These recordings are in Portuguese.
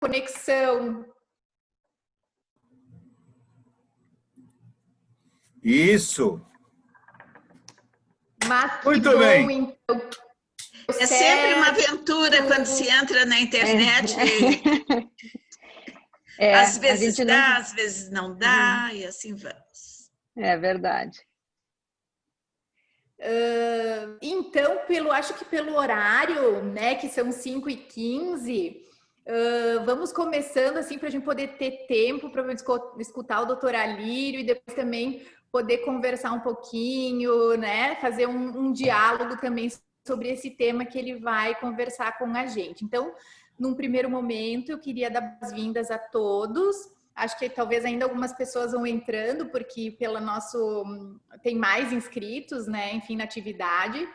conexão. Isso. Mas muito bom, bem. Então. É sempre uma aventura quando se entra na internet. Às vezes dá, às vezes não dá, e assim vamos. É verdade. Então, acho que pelo horário, né, que são 5h15, vamos começando assim para a gente poder ter tempo para escutar o doutor Alírio e depois também poder conversar um pouquinho, né, fazer um diálogo também sobre esse tema que ele vai conversar com a gente. Então, num primeiro momento, eu queria dar boas-vindas a todos. Acho que talvez ainda algumas pessoas vão entrando, porque tem mais inscritos, né, enfim, na atividade.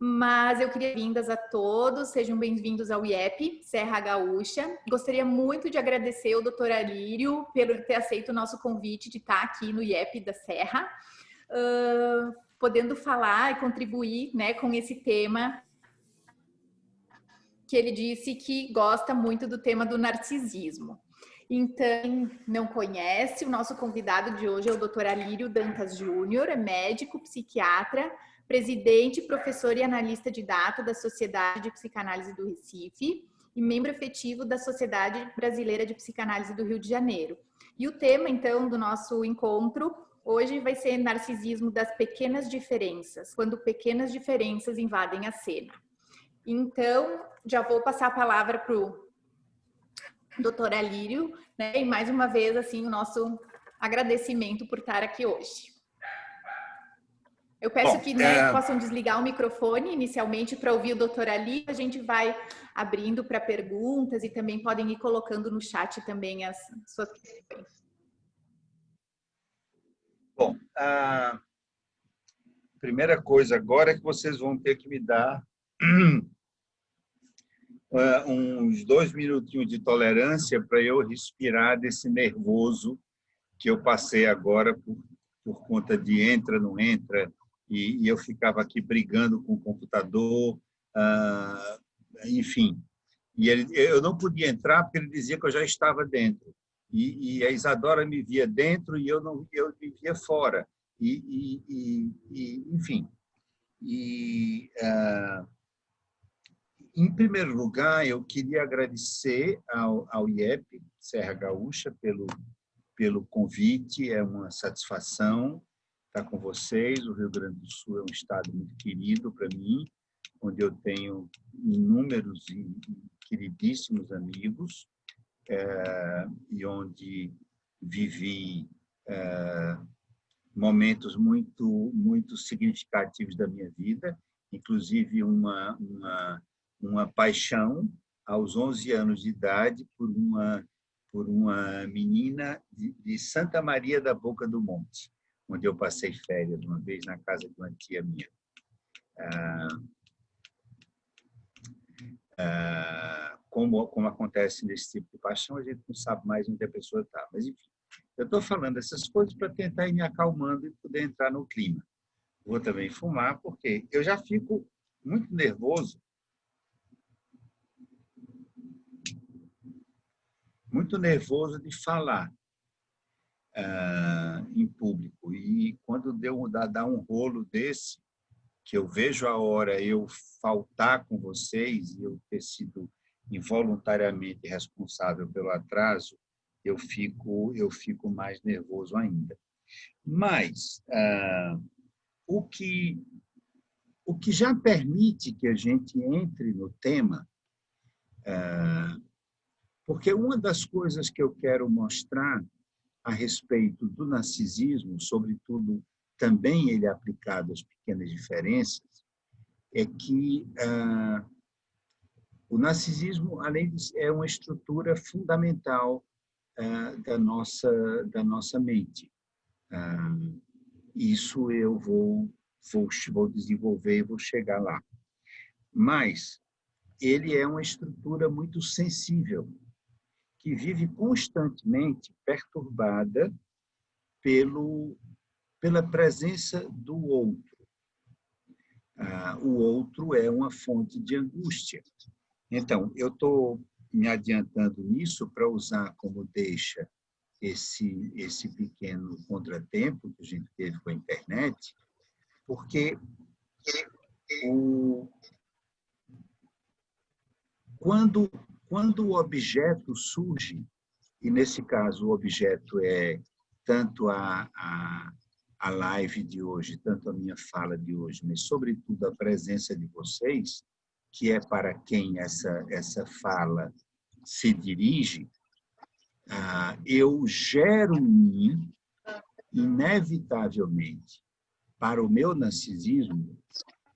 Mas eu queria vindas a todos, sejam bem-vindos ao IEP Serra Gaúcha. Gostaria muito de agradecer ao doutor Alírio por ter aceito o nosso convite de estar aqui no IEP da Serra, podendo falar e contribuir, né, com esse tema que ele disse que gosta muito do tema do narcisismo. Então, não conhece, o nosso convidado de hoje é o Dr. Alírio Dantas Júnior, é médico, psiquiatra, presidente, professor e analista de dados da Sociedade de Psicanálise do Recife e membro efetivo da Sociedade Brasileira de Psicanálise do Rio de Janeiro. E o tema, então, do nosso encontro hoje vai ser narcisismo das pequenas diferenças, quando pequenas diferenças invadem a cena. Então, já vou passar a palavra para o doutor Alírio, né? E mais uma vez, assim, o nosso agradecimento por estar aqui hoje. Eu peço que possam desligar o microfone inicialmente para ouvir o doutor Alírio. A gente vai abrindo para perguntas e também podem ir colocando no chat também as suas questões. Bom, a primeira coisa agora é que vocês vão ter que me dar uns 2 minutinhos de tolerância para eu respirar desse nervoso que eu passei agora por conta de entra, não entra, e eu ficava aqui brigando com o computador, enfim. E eu não podia entrar porque ele dizia que eu já estava dentro. E a Isadora me via dentro e eu me via fora. Enfim. Em primeiro lugar, eu queria agradecer ao IEP Serra Gaúcha pelo convite, é uma satisfação estar com vocês. O Rio Grande do Sul é um estado muito querido para mim, onde eu tenho inúmeros e queridíssimos amigos, e onde vivi momentos muito, muito significativos da minha vida, inclusive uma paixão aos 11 anos de idade por uma menina de Santa Maria da Boca do Monte, onde eu passei férias uma vez na casa de uma tia minha. Como acontece nesse tipo de paixão, a gente não sabe mais onde a pessoa está. Mas, enfim, eu estou falando essas coisas para tentar ir me acalmando e poder entrar no clima. Vou também fumar, porque eu já fico muito nervoso, de falar em público. E quando dá um rolo desse, que eu vejo a hora eu faltar com vocês e eu ter sido involuntariamente responsável pelo atraso, eu fico mais nervoso ainda. Mas o que já permite que a gente entre no tema, porque uma das coisas que eu quero mostrar a respeito do narcisismo, sobretudo também ele aplicado às pequenas diferenças, é que o narcisismo, além de é uma estrutura fundamental da nossa mente. Isso eu vou desenvolver e vou chegar lá. Mas ele é uma estrutura muito sensível, que vive constantemente perturbada pela presença do outro. O outro é uma fonte de angústia. Então, eu estou me adiantando nisso para usar como deixa esse pequeno contratempo que a gente teve com a internet, porque quando o objeto surge, e nesse caso o objeto é tanto a live de hoje, tanto a minha fala de hoje, mas sobretudo a presença de vocês, que é para quem essa fala se dirige, eu gero em mim, inevitavelmente, para o meu narcisismo,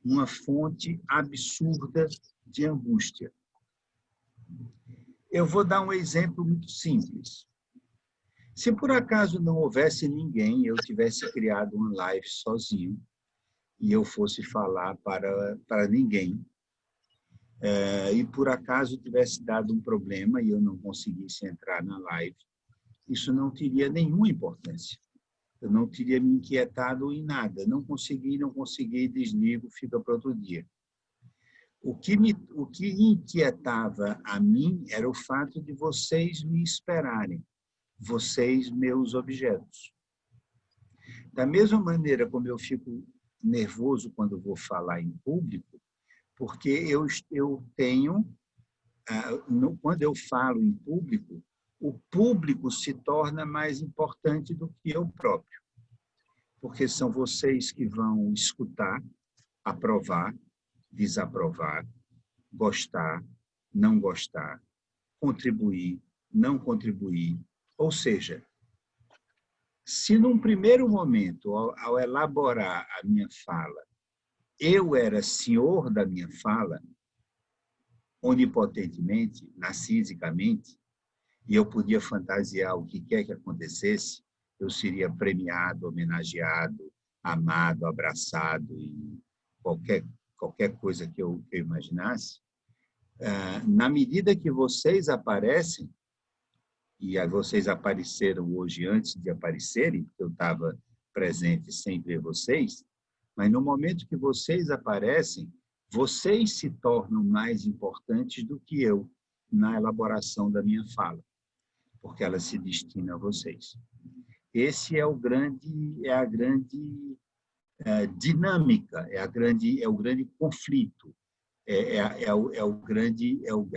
uma fonte absurda de angústia. Eu vou dar um exemplo muito simples. Se por acaso não houvesse ninguém, eu tivesse criado uma live sozinho e eu fosse falar para ninguém, e por acaso tivesse dado um problema e eu não conseguisse entrar na live, isso não teria nenhuma importância. Eu não teria me inquietado em nada. Não consegui, desligo, fica para outro dia. O que inquietava a mim era o fato de vocês me esperarem, vocês, meus objetos. Da mesma maneira como eu fico nervoso quando vou falar em público, porque eu tenho, quando eu falo em público, o público se torna mais importante do que eu próprio, porque são vocês que vão escutar, aprovar, desaprovar, gostar, não gostar, contribuir, não contribuir. Ou seja, se num primeiro momento, ao elaborar a minha fala, eu era senhor da minha fala, onipotentemente, narcisicamente, e eu podia fantasiar o que quer que acontecesse, eu seria premiado, homenageado, amado, abraçado e qualquer coisa que eu imaginasse. Na medida que vocês aparecem, e vocês apareceram hoje antes de aparecerem, porque eu estava presente sem ver vocês, mas no momento que vocês aparecem, vocês se tornam mais importantes do que eu na elaboração da minha fala, porque ela se destina a vocês. Esse é a grande dinâmica, é o grande conflito,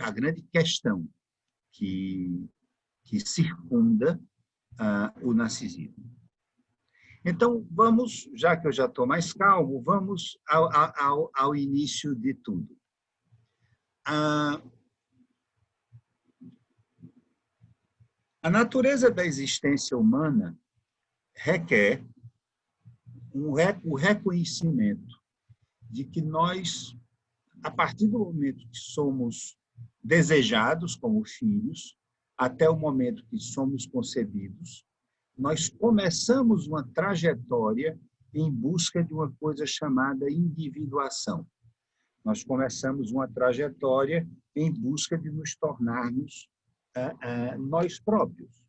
a grande questão que circunda o narcisismo. Então, vamos, já que eu já estou mais calmo, vamos ao início de tudo. A natureza da existência humana requer o reconhecimento de que nós, a partir do momento que somos desejados como filhos, até o momento que somos concebidos, nós começamos uma trajetória em busca de uma coisa chamada individuação. Nós começamos uma trajetória em busca de nos tornarmos nós próprios,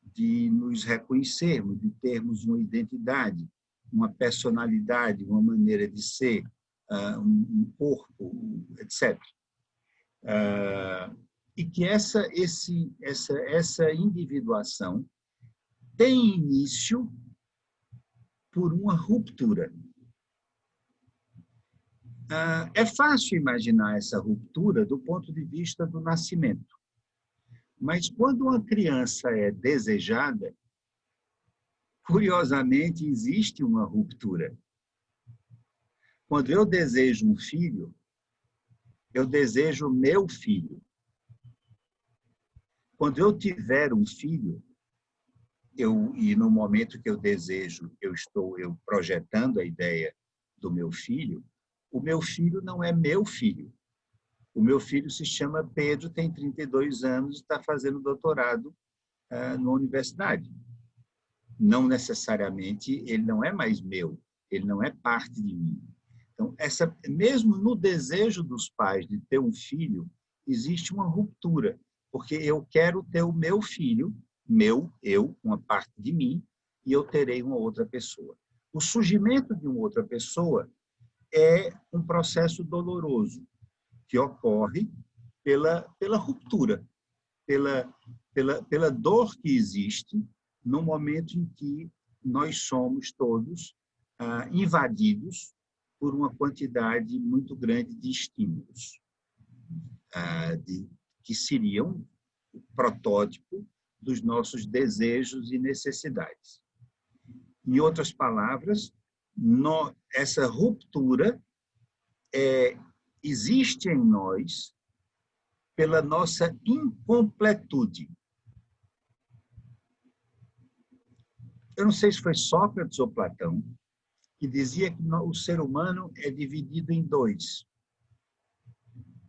de nos reconhecermos, de termos uma identidade, uma personalidade, uma maneira de ser, um corpo, etc. E que essa individuação tem início por uma ruptura. É fácil imaginar essa ruptura do ponto de vista do nascimento. Mas quando uma criança é desejada, curiosamente, existe uma ruptura. Quando eu desejo um filho, eu desejo meu filho. Quando eu tiver um filho, e no momento que eu desejo, eu estou projetando a ideia do meu filho, o meu filho não é meu filho. O meu filho se chama Pedro, tem 32 anos, está fazendo doutorado na universidade. Não necessariamente, ele não é mais meu, ele não é parte de mim. Então, mesmo no desejo dos pais de ter um filho, existe uma ruptura, porque eu quero ter o meu filho, eu, uma parte de mim, e eu terei uma outra pessoa. O surgimento de uma outra pessoa é um processo doloroso, que ocorre pela ruptura. pela dor que existe no momento em que nós somos todos invadidos por uma quantidade muito grande de estímulos, que seriam o protótipo dos nossos desejos e necessidades. Em outras palavras, essa ruptura existe em nós pela nossa incompletude. Eu não sei se foi Sócrates ou Platão, que dizia que o ser humano é dividido em dois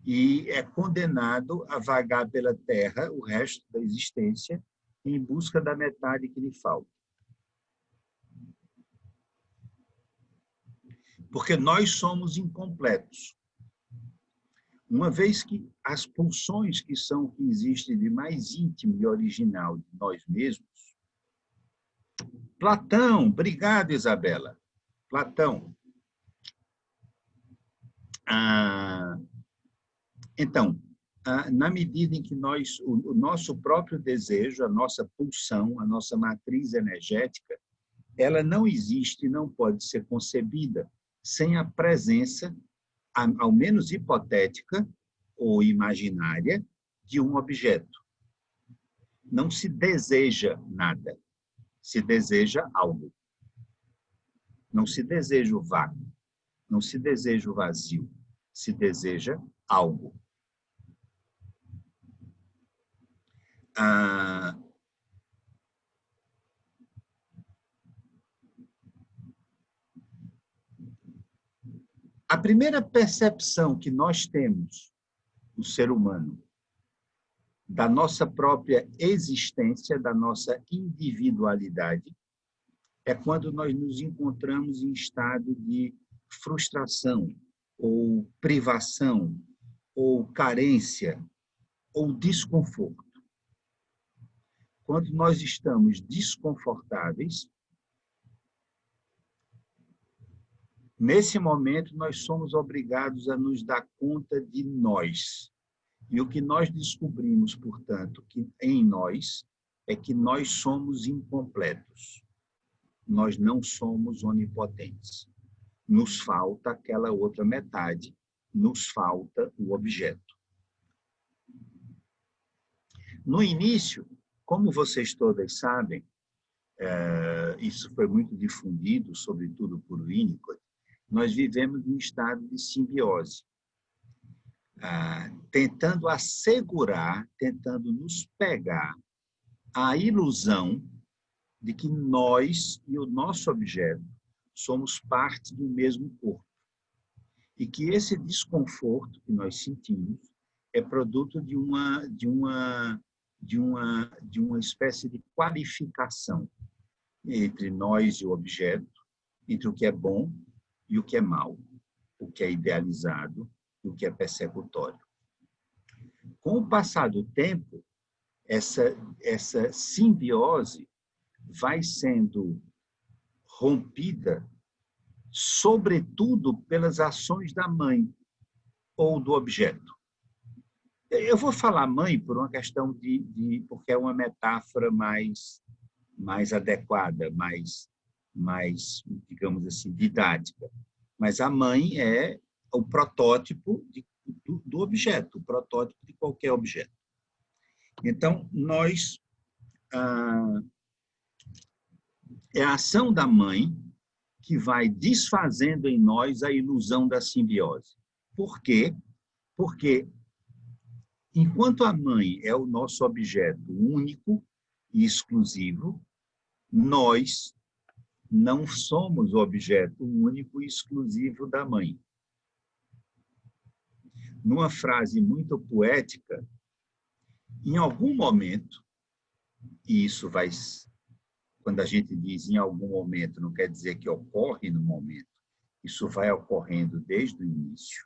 e é condenado a vagar pela Terra o resto da existência em busca da metade que lhe falta. Porque nós somos incompletos. Uma vez que as pulsões que existem de mais íntimo e original de nós mesmos. Platão, obrigado, Isabela. Platão. Então, na medida em que o nosso próprio desejo, a nossa pulsão, a nossa matriz energética, ela não existe, não pode ser concebida sem a presença, ao menos hipotética ou imaginária, de um objeto. Não se deseja nada, se deseja algo. Não se deseja o vácuo, não se deseja o vazio, se deseja algo. A primeira percepção que nós temos, o ser humano, da nossa própria existência, da nossa individualidade, é quando nós nos encontramos em estado de frustração, ou privação, ou carência, ou desconforto. Quando nós estamos desconfortáveis, nesse momento nós somos obrigados a nos dar conta de nós. E o que nós descobrimos, portanto, que em nós, é que nós somos incompletos. Nós não somos onipotentes. Nos falta aquela outra metade, nos falta o objeto. No início, como vocês todas sabem, isso foi muito difundido, sobretudo por Winnicott, nós vivemos num estado de simbiose, tentando assegurar, tentando nos pegar a ilusão de que nós e o nosso objeto somos parte do mesmo corpo. E que esse desconforto que nós sentimos é produto de uma espécie de qualificação entre nós e o objeto, entre o que é bom e o que é mau, o que é idealizado e o que é persecutório. Com o passar do tempo, essa simbiose vai sendo rompida, sobretudo pelas ações da mãe ou do objeto. Eu vou falar mãe por uma questão porque é uma metáfora mais adequada, mais, digamos assim, didática. Mas a mãe é o protótipo do objeto, o protótipo de qualquer objeto. Então, é a ação da mãe que vai desfazendo em nós a ilusão da simbiose. Por quê? Porque, enquanto a mãe é o nosso objeto único e exclusivo, nós não somos o objeto único e exclusivo da mãe. Numa frase muito poética, em algum momento, e isso vai, quando a gente diz em algum momento, não quer dizer que ocorre no momento, isso vai ocorrendo desde o início,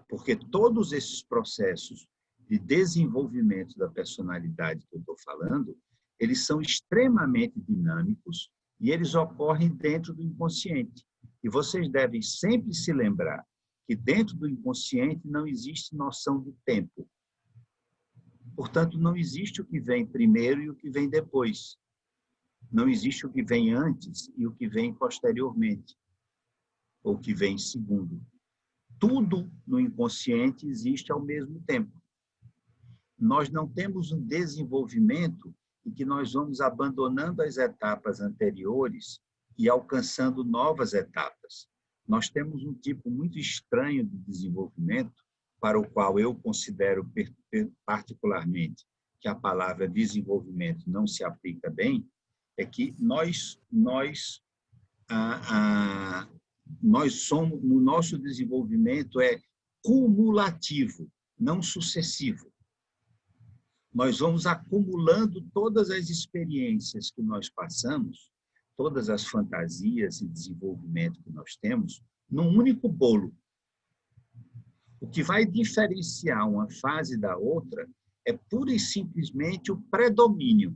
porque todos esses processos de desenvolvimento da personalidade que eu estou falando, eles são extremamente dinâmicos e eles ocorrem dentro do inconsciente. E vocês devem sempre se lembrar que dentro do inconsciente não existe noção de tempo. Portanto, não existe o que vem primeiro e o que vem depois. Não existe o que vem antes e o que vem posteriormente, ou o que vem segundo. Tudo no inconsciente existe ao mesmo tempo. Nós não temos um desenvolvimento em que nós vamos abandonando as etapas anteriores e alcançando novas etapas. Nós temos um tipo muito estranho de desenvolvimento, para o qual eu considero particularmente que a palavra desenvolvimento não se aplica bem, é que nós somos, no nosso desenvolvimento é cumulativo, não sucessivo. Nós vamos acumulando todas as experiências que nós passamos, todas as fantasias e desenvolvimento que nós temos, num único bolo. O que vai diferenciar uma fase da outra é pura e simplesmente o predomínio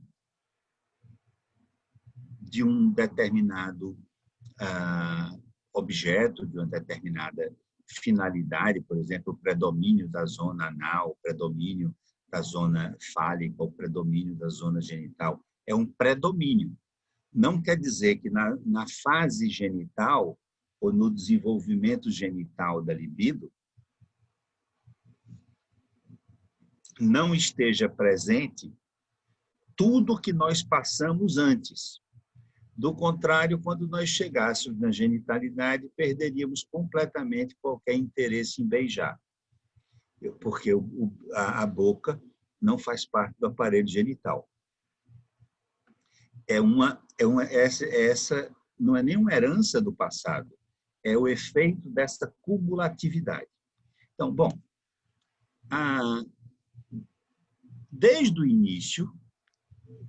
de um determinado objeto, de uma determinada finalidade, por exemplo, o predomínio da zona anal, o predomínio da zona fálica, o predomínio da zona genital. É um predomínio. Não quer dizer que na fase genital ou no desenvolvimento genital da libido não esteja presente tudo que nós passamos antes. Do contrário, quando nós chegássemos na genitalidade, perderíamos completamente qualquer interesse em beijar, porque a boca não faz parte do aparelho genital. Essa não é nem uma herança do passado, é o efeito dessa cumulatividade. Então, bom, desde o início,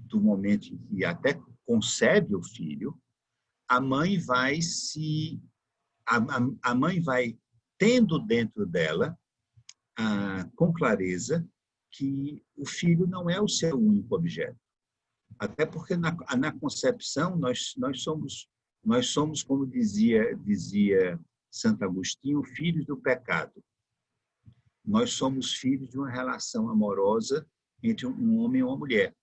do momento em que até concebe o filho, a mãe vai tendo dentro dela, com clareza, que o filho não é o seu único objeto. Até porque na concepção nós somos, como dizia Santo Agostinho, filhos do pecado. Nós somos filhos de uma relação amorosa entre um homem e uma mulher.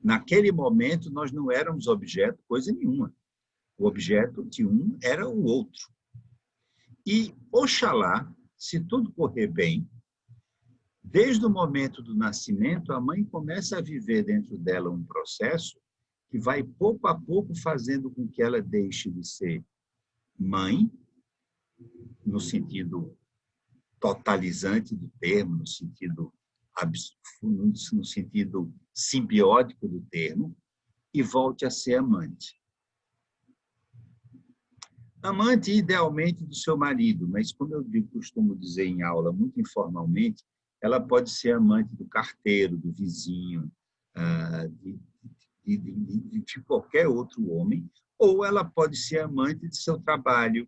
Naquele momento, nós não éramos objeto, coisa nenhuma. O objeto de um era o outro. E, oxalá, se tudo correr bem, desde o momento do nascimento, a mãe começa a viver dentro dela um processo que vai, pouco a pouco, fazendo com que ela deixe de ser mãe, no sentido totalizante do termo, no sentido simbiótico do termo, e volte a ser amante. Amante, idealmente, do seu marido, mas, como eu costumo dizer em aula, muito informalmente, ela pode ser amante do carteiro, do vizinho, de qualquer outro homem, ou ela pode ser amante de seu trabalho,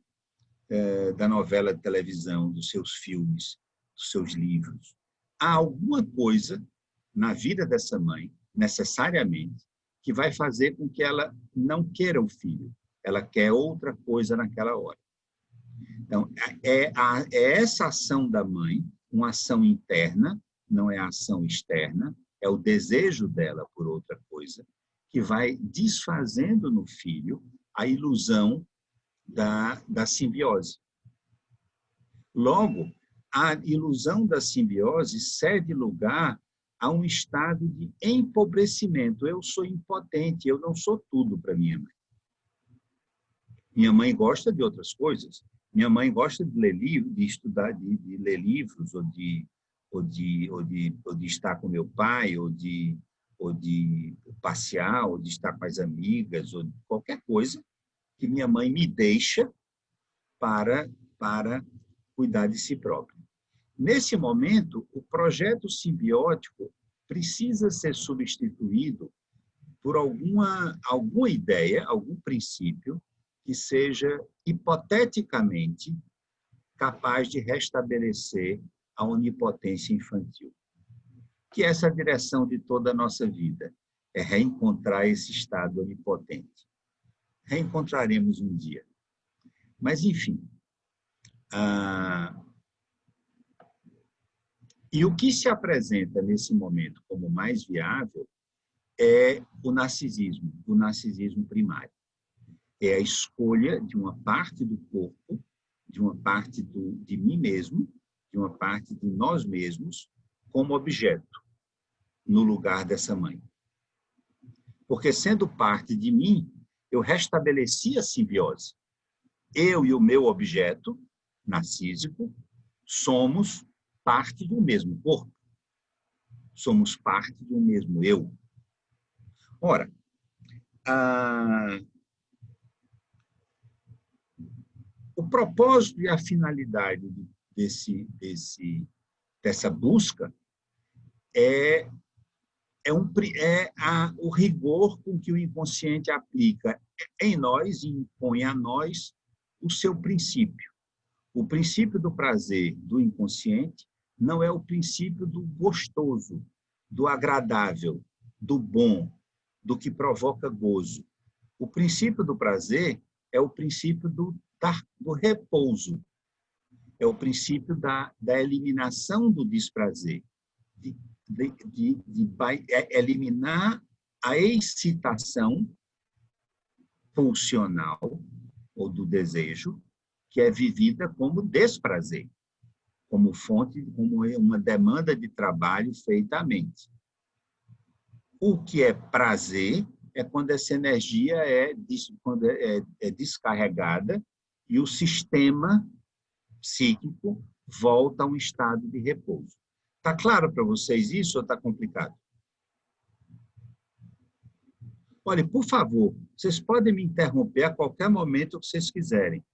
da novela de televisão, dos seus filmes, dos seus livros. Há alguma coisa na vida dessa mãe, necessariamente, que vai fazer com que ela não queira o filho. Ela quer outra coisa naquela hora. Então, é essa ação da mãe, uma ação interna, não é a ação externa, é o desejo dela por outra coisa, que vai desfazendo no filho a ilusão da simbiose. Logo, a ilusão da simbiose cede lugar a um estado de empobrecimento. Eu sou impotente, eu não sou tudo para minha mãe. Minha mãe gosta de outras coisas. Minha mãe gosta de ler livros, de estudar, de ler livros, ou de estar com meu pai, ou de passear, ou de estar com as amigas, ou qualquer coisa que minha mãe me deixa para cuidar de si própria. Nesse momento, o projeto simbiótico precisa ser substituído por alguma ideia, algum princípio que seja hipoteticamente capaz de restabelecer a onipotência infantil. Que essa é a direção de toda a nossa vida, é reencontrar esse estado onipotente. Reencontraremos um dia. Mas, enfim, E o que se apresenta nesse momento como mais viável é o narcisismo primário. É a escolha de uma parte do corpo, de uma parte de mim mesmo, de uma parte de nós mesmos, como objeto, no lugar dessa mãe. Porque, sendo parte de mim, eu restabeleci a simbiose. Eu e o meu objeto narcísico somos parte do mesmo corpo. Somos parte do mesmo eu. Ora, o propósito e a finalidade dessa busca é o rigor com que o inconsciente aplica em nós e impõe a nós o seu princípio. O princípio do prazer do inconsciente não é o princípio do gostoso, do agradável, do bom, do que provoca gozo. O princípio do prazer é o princípio do repouso, é o princípio da eliminação do desprazer, de eliminar a excitação pulsional ou do desejo, que é vivida como desprazer, como fonte, como uma demanda de trabalho feita à mente. O que é prazer é quando essa energia é descarregada e o sistema psíquico volta a um estado de repouso. Está claro para vocês isso ou está complicado? Olha, por favor, vocês podem me interromper a qualquer momento que vocês quiserem.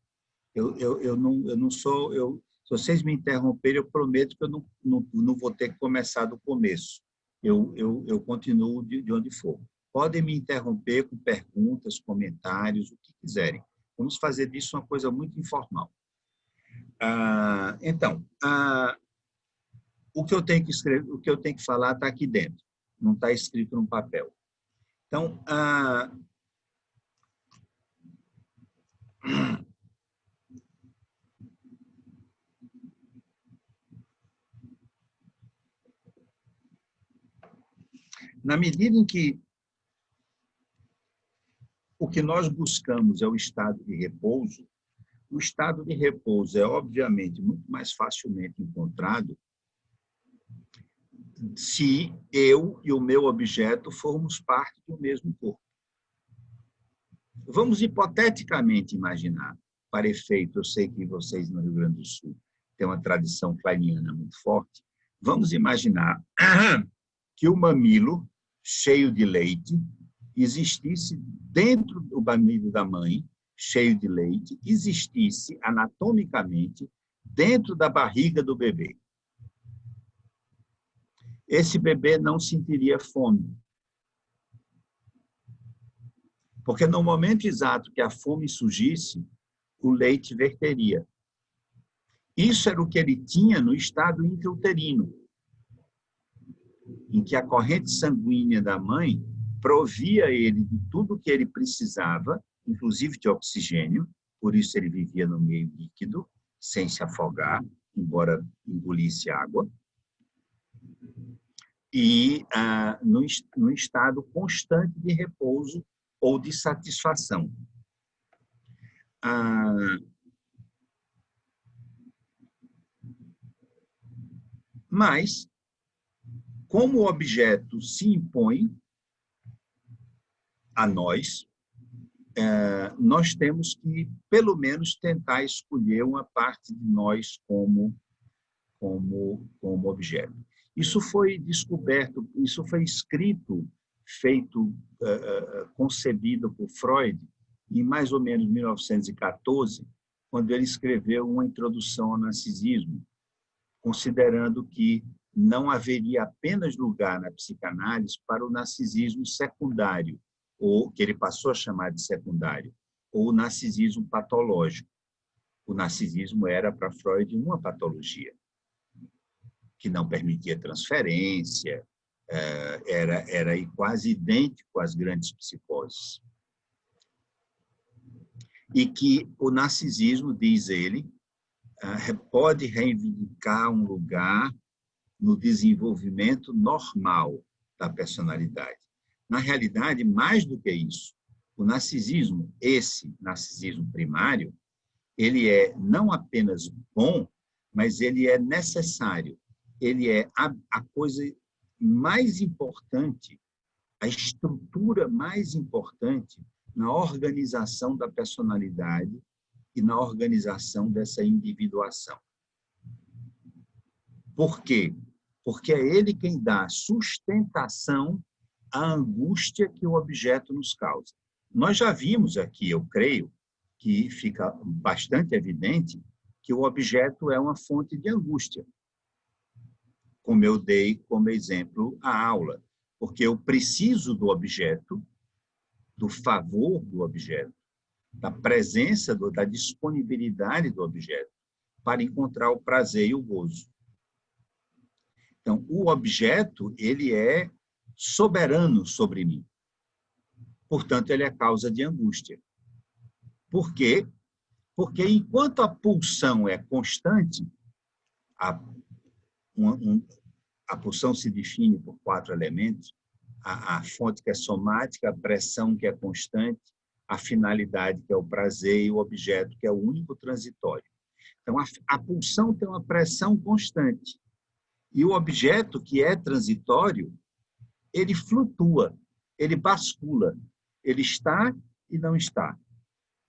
Eu não sou... se vocês me interromperem, eu prometo que eu não vou ter que começar do começo. Eu continuo de onde for. Podem me interromper com perguntas, comentários, o que quiserem. Vamos fazer disso uma coisa muito informal. Então, o que eu tenho que escrever, o que eu tenho que falar está aqui dentro, não está escrito no papel. Então, na medida em que o que nós buscamos é o estado de repouso, o estado de repouso é, obviamente, muito mais facilmente encontrado se eu e o meu objeto formos parte do mesmo corpo. Vamos hipoteticamente imaginar, para efeito, eu sei que vocês no Rio Grande do Sul têm uma tradição kleiniana muito forte, vamos imaginar que o mamilo cheio de leite existisse dentro do mamilo da mãe, cheio de leite, existisse anatomicamente dentro da barriga do bebê. Esse bebê não sentiria fome. Porque no momento exato que a fome surgisse, o leite verteria. Isso era o que ele tinha no estado intrauterino, em que a corrente sanguínea da mãe provia ele de tudo que ele precisava, inclusive de oxigênio, por isso ele vivia no meio líquido, sem se afogar, embora engolisse água, e num estado constante de repouso ou de satisfação. Mas, como o objeto se impõe a nós, nós temos que, pelo menos, tentar escolher uma parte de nós como objeto. Isso foi descoberto, isso foi escrito, feito, concebido por Freud, em mais ou menos 1914, quando ele escreveu uma introdução ao narcisismo, considerando que não haveria apenas lugar na psicanálise para o narcisismo secundário, ou que ele passou a chamar de secundário, ou o narcisismo patológico. O narcisismo era, para Freud, uma patologia, que não permitia transferência, era quase idêntico às grandes psicoses. E que o narcisismo, diz ele, pode reivindicar um lugar no desenvolvimento normal da personalidade. Na realidade, mais do que isso, o narcisismo, esse narcisismo primário, ele é não apenas bom, mas ele é necessário. Ele é a coisa mais importante, a estrutura mais importante na organização da personalidade e na organização dessa individuação. Por quê? Porque é ele quem dá sustentação à angústia que o objeto nos causa. Nós já vimos aqui, eu creio, que fica bastante evidente que o objeto é uma fonte de angústia, como eu dei como exemplo a aula, porque eu preciso do objeto, do favor do objeto, da presença, da disponibilidade do objeto, para encontrar o prazer e o gozo. Então, o objeto, ele é soberano sobre mim. Portanto, ele é causa de angústia. Por quê? Porque enquanto a pulsão é constante, a pulsão se define por 4 elementos, a fonte que é somática, a pressão que é constante, a finalidade que é o prazer e o objeto que é o único transitório. Então, a pulsão tem uma pressão constante. E o objeto, que é transitório, ele flutua, ele bascula, ele está e não está,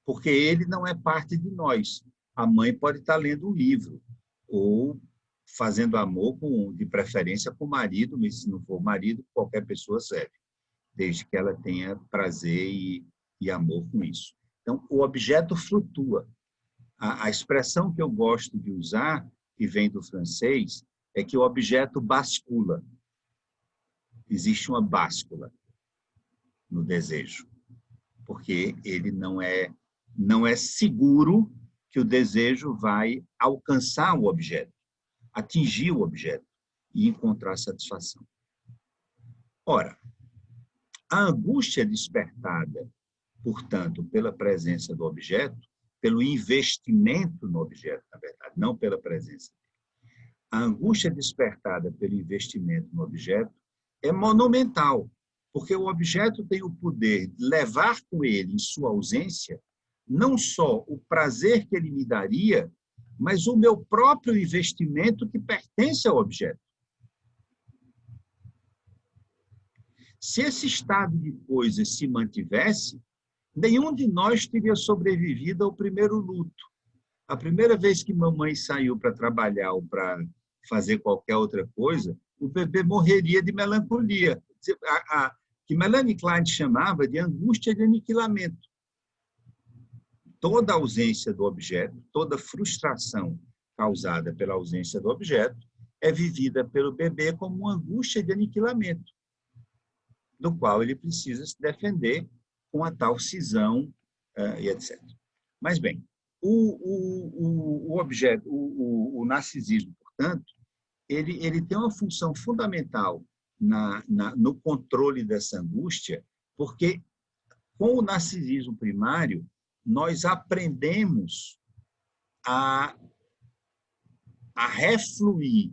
porque ele não é parte de nós. A mãe pode estar lendo um livro, ou fazendo amor, de preferência com o marido, mas se não for o marido, qualquer pessoa serve, desde que ela tenha prazer e amor com isso. Então, o objeto flutua. A expressão que eu gosto de usar, que vem do francês, é que o objeto bascula. Existe uma báscula no desejo, porque ele não é seguro que o desejo vai alcançar o objeto, atingir o objeto e encontrar satisfação. Ora, a angústia despertada, portanto, pela presença do objeto, pelo investimento no objeto, na verdade, não pela presença. A angústia despertada pelo investimento no objeto é monumental, porque o objeto tem o poder de levar com ele, em sua ausência, não só o prazer que ele me daria, mas o meu próprio investimento que pertence ao objeto. Se esse estado de coisas se mantivesse, nenhum de nós teria sobrevivido ao primeiro luto. A primeira vez que mamãe saiu para trabalhar ou para fazer qualquer outra coisa, o bebê morreria de melancolia, que Melanie Klein chamava de angústia de aniquilamento. Toda ausência do objeto, toda frustração causada pela ausência do objeto, é vivida pelo bebê como uma angústia de aniquilamento, do qual ele precisa se defender com a tal cisão e etc. Mas, bem, o objeto, o narcisismo, portanto, ele tem uma função fundamental no controle dessa angústia, porque com o narcisismo primário, nós aprendemos a refluir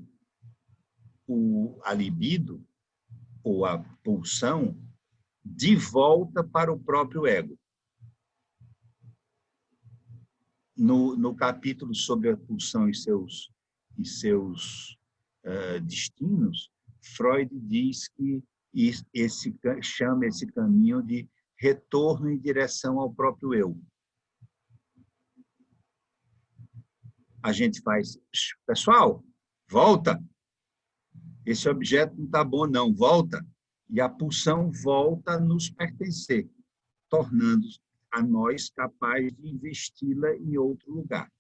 a libido, ou a pulsão, de volta para o próprio ego. No capítulo sobre a pulsão e seus destinos, Freud diz que chama esse caminho de retorno em direção ao próprio eu. A gente faz, pessoal, volta. Esse objeto não está bom, não, volta. E a pulsão volta a nos pertencer, tornando a nós capaz de investi-la em outro lugar.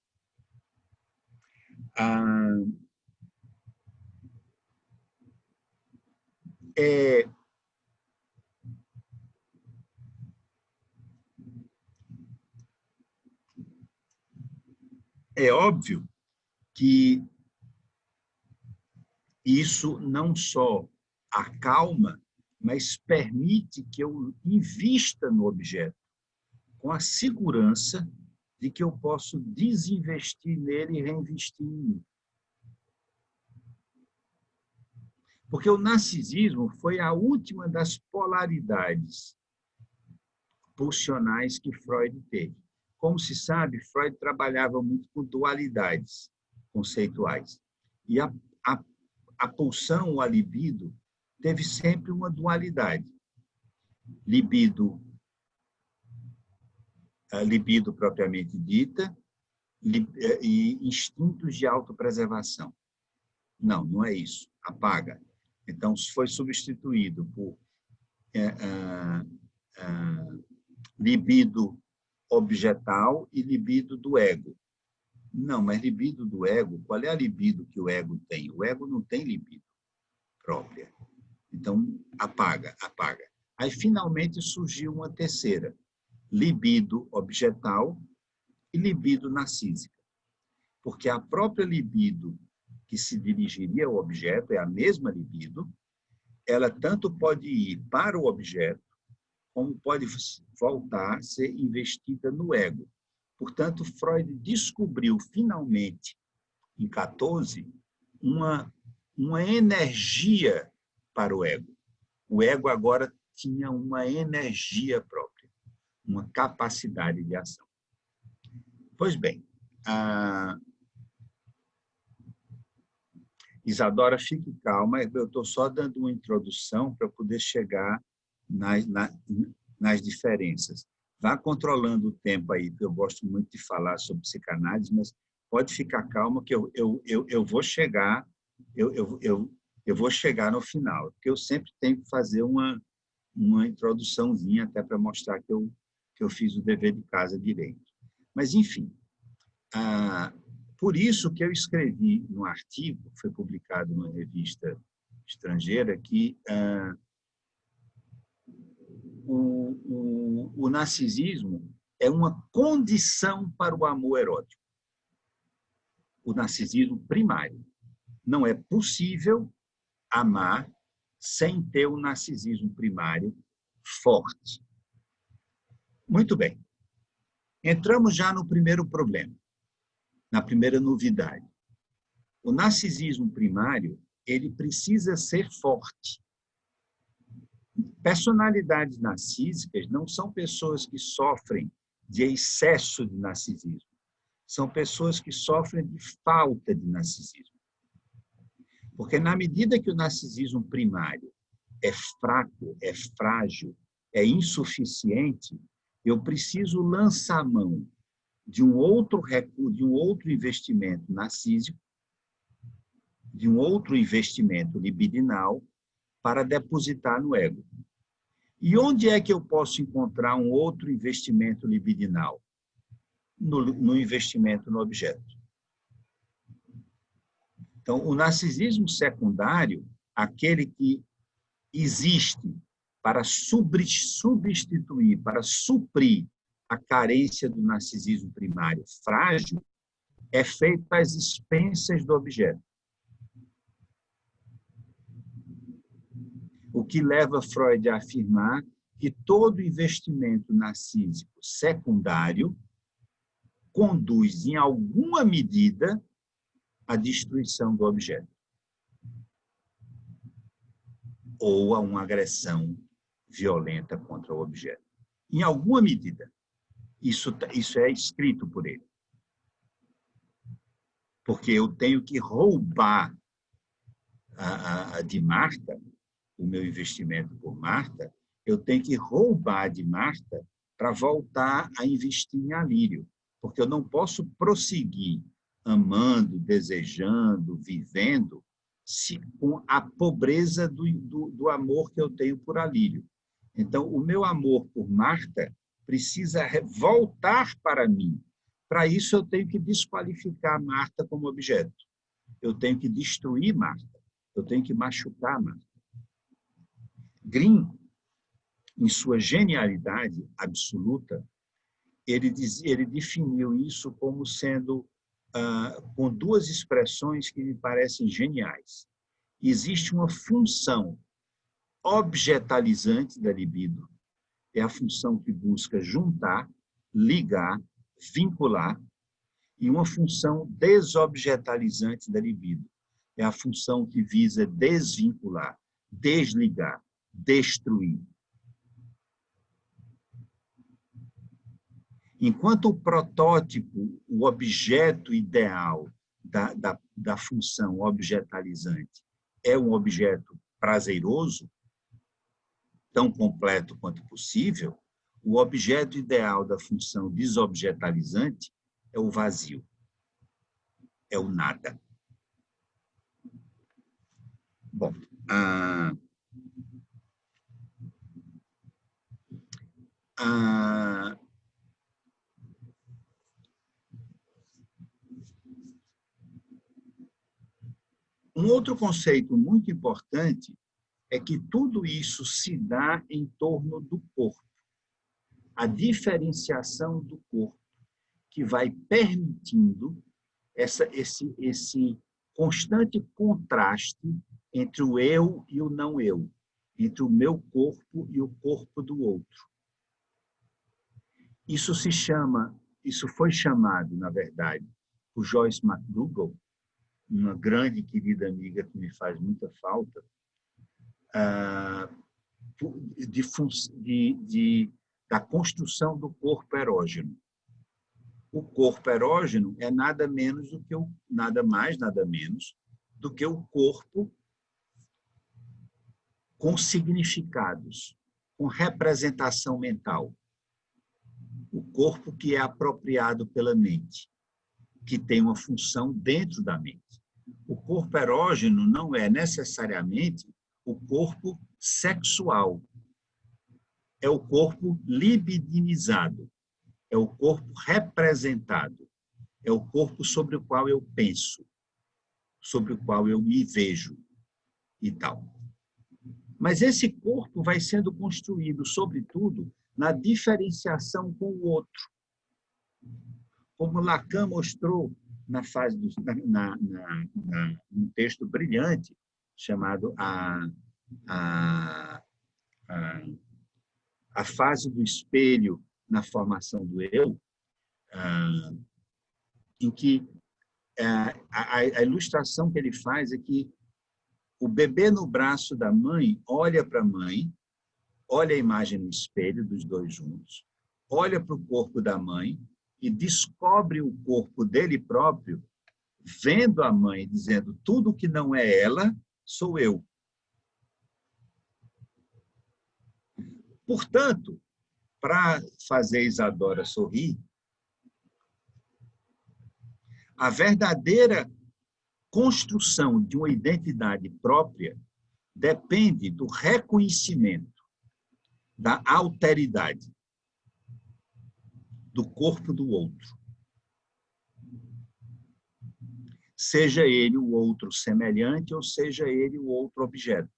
É óbvio que isso não só acalma, mas permite que eu invista no objeto, com a segurança de que eu posso desinvestir nele e reinvestir em mim. Porque o narcisismo foi a última das polaridades pulsionais que Freud teve. Como se sabe, Freud trabalhava muito com dualidades conceituais. E a pulsão, a libido, teve sempre uma dualidade. Libido propriamente dita, e instintos de autopreservação. Não, não é isso. Apaga. Então, foi substituído por libido objetal e libido do ego. Não, mas libido do ego, qual é a libido que o ego tem? O ego não tem libido própria. Então, apaga. Aí, finalmente, surgiu uma terceira, libido objetal e libido narcísica. Porque a própria libido que se dirigiria ao objeto é a mesma libido, ela tanto pode ir para o objeto, como pode voltar a ser investida no ego. Portanto, Freud descobriu, finalmente, em 14, uma energia para o ego. O ego agora tinha uma energia própria, uma capacidade de ação. Pois bem, Isadora, fique calma, eu estou só dando uma introdução para poder chegar nas diferenças. Vá controlando o tempo aí, porque eu gosto muito de falar sobre psicanálise, mas pode ficar calma que eu vou chegar, eu vou chegar no final, porque eu sempre tenho que fazer uma introduçãozinha até para mostrar que eu fiz o dever de casa direito. Mas, enfim, por isso que eu escrevi no artigo, foi publicado numa revista estrangeira, que o narcisismo é uma condição para o amor erótico. O narcisismo primário. Não é possível amar sem ter o narcisismo primário forte. Muito bem. Entramos já no primeiro problema, na primeira novidade. O narcisismo primário, ele precisa ser forte. Personalidades narcísicas não são pessoas que sofrem de excesso de narcisismo. São pessoas que sofrem de falta de narcisismo. Porque na medida que o narcisismo primário é fraco, é frágil, é insuficiente, eu preciso lançar mão de um outro recurso, de um outro investimento narcísico, de um outro investimento libidinal para depositar no ego. E onde é que eu posso encontrar um outro investimento libidinal? No investimento no objeto. Então, o narcisismo secundário, aquele que existe para substituir, para suprir a carência do narcisismo primário frágil, é feito às expensas do objeto. O que leva Freud a afirmar que todo investimento narcísico secundário conduz, em alguma medida, à destruição do objeto. Ou a uma agressão violenta contra o objeto. Em alguma medida. Isso é escrito por ele. Porque eu tenho que roubar de Marta, o meu investimento por Marta, eu tenho que roubar de Marta para voltar a investir em Alírio. Porque eu não posso prosseguir amando, desejando, vivendo, com a pobreza do amor que eu tenho por Alírio. Então, o meu amor por Marta precisa voltar para mim. Para isso, eu tenho que desqualificar Marta como objeto. Eu tenho que destruir Marta. Eu tenho que machucar Marta. Grimm, em sua genialidade absoluta, ele definiu isso como sendo, com duas expressões que me parecem geniais. Existe uma função objetalizante da libido, é a função que busca juntar, ligar, vincular, e uma função desobjetalizante da libido, é a função que visa desvincular, desligar, destruir. Enquanto o protótipo, o objeto ideal da função objetalizante é um objeto prazeroso, tão completo quanto possível, o objeto ideal da função desobjetalizante é o vazio, é o nada. Bom, um outro conceito muito importante é que tudo isso se dá em torno do corpo. A diferenciação do corpo, que vai permitindo esse constante contraste entre o eu e o não eu, entre o meu corpo e o corpo do outro. Isso foi chamado, na verdade, por Joyce McDougall, uma grande querida amiga que me faz muita falta, da construção do corpo erógeno. O corpo erógeno é nada mais, nada menos do que o corpo com significados, com representação mental. O corpo que é apropriado pela mente, que tem uma função dentro da mente. O corpo erógeno não é necessariamente o corpo sexual. É o corpo libidinizado. É o corpo representado. É o corpo sobre o qual eu penso, sobre o qual eu me vejo e tal. Mas esse corpo vai sendo construído, sobretudo, na diferenciação com o outro. Como Lacan mostrou num texto brilhante chamado a fase do espelho na formação do eu, em que a ilustração que ele faz é que o bebê no braço da mãe olha para a mãe, olha a imagem no espelho dos dois juntos, olha para o corpo da mãe e descobre o corpo dele próprio, vendo a mãe dizendo: tudo que não é ela, sou eu. Portanto, para fazer Isadora sorrir, a verdadeira construção de uma identidade própria depende do reconhecimento da alteridade do corpo do outro. Seja ele o outro semelhante ou seja ele o outro objeto.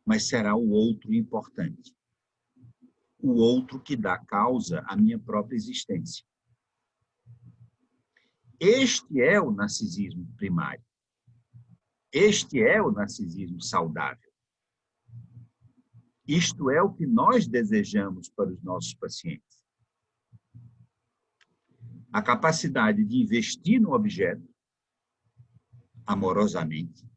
Mas será o outro importante. O outro que dá causa à minha própria existência. Este é o narcisismo primário. Este é o narcisismo saudável. Isto é o que nós desejamos para os nossos pacientes. A capacidade de investir no objeto, amorosamente,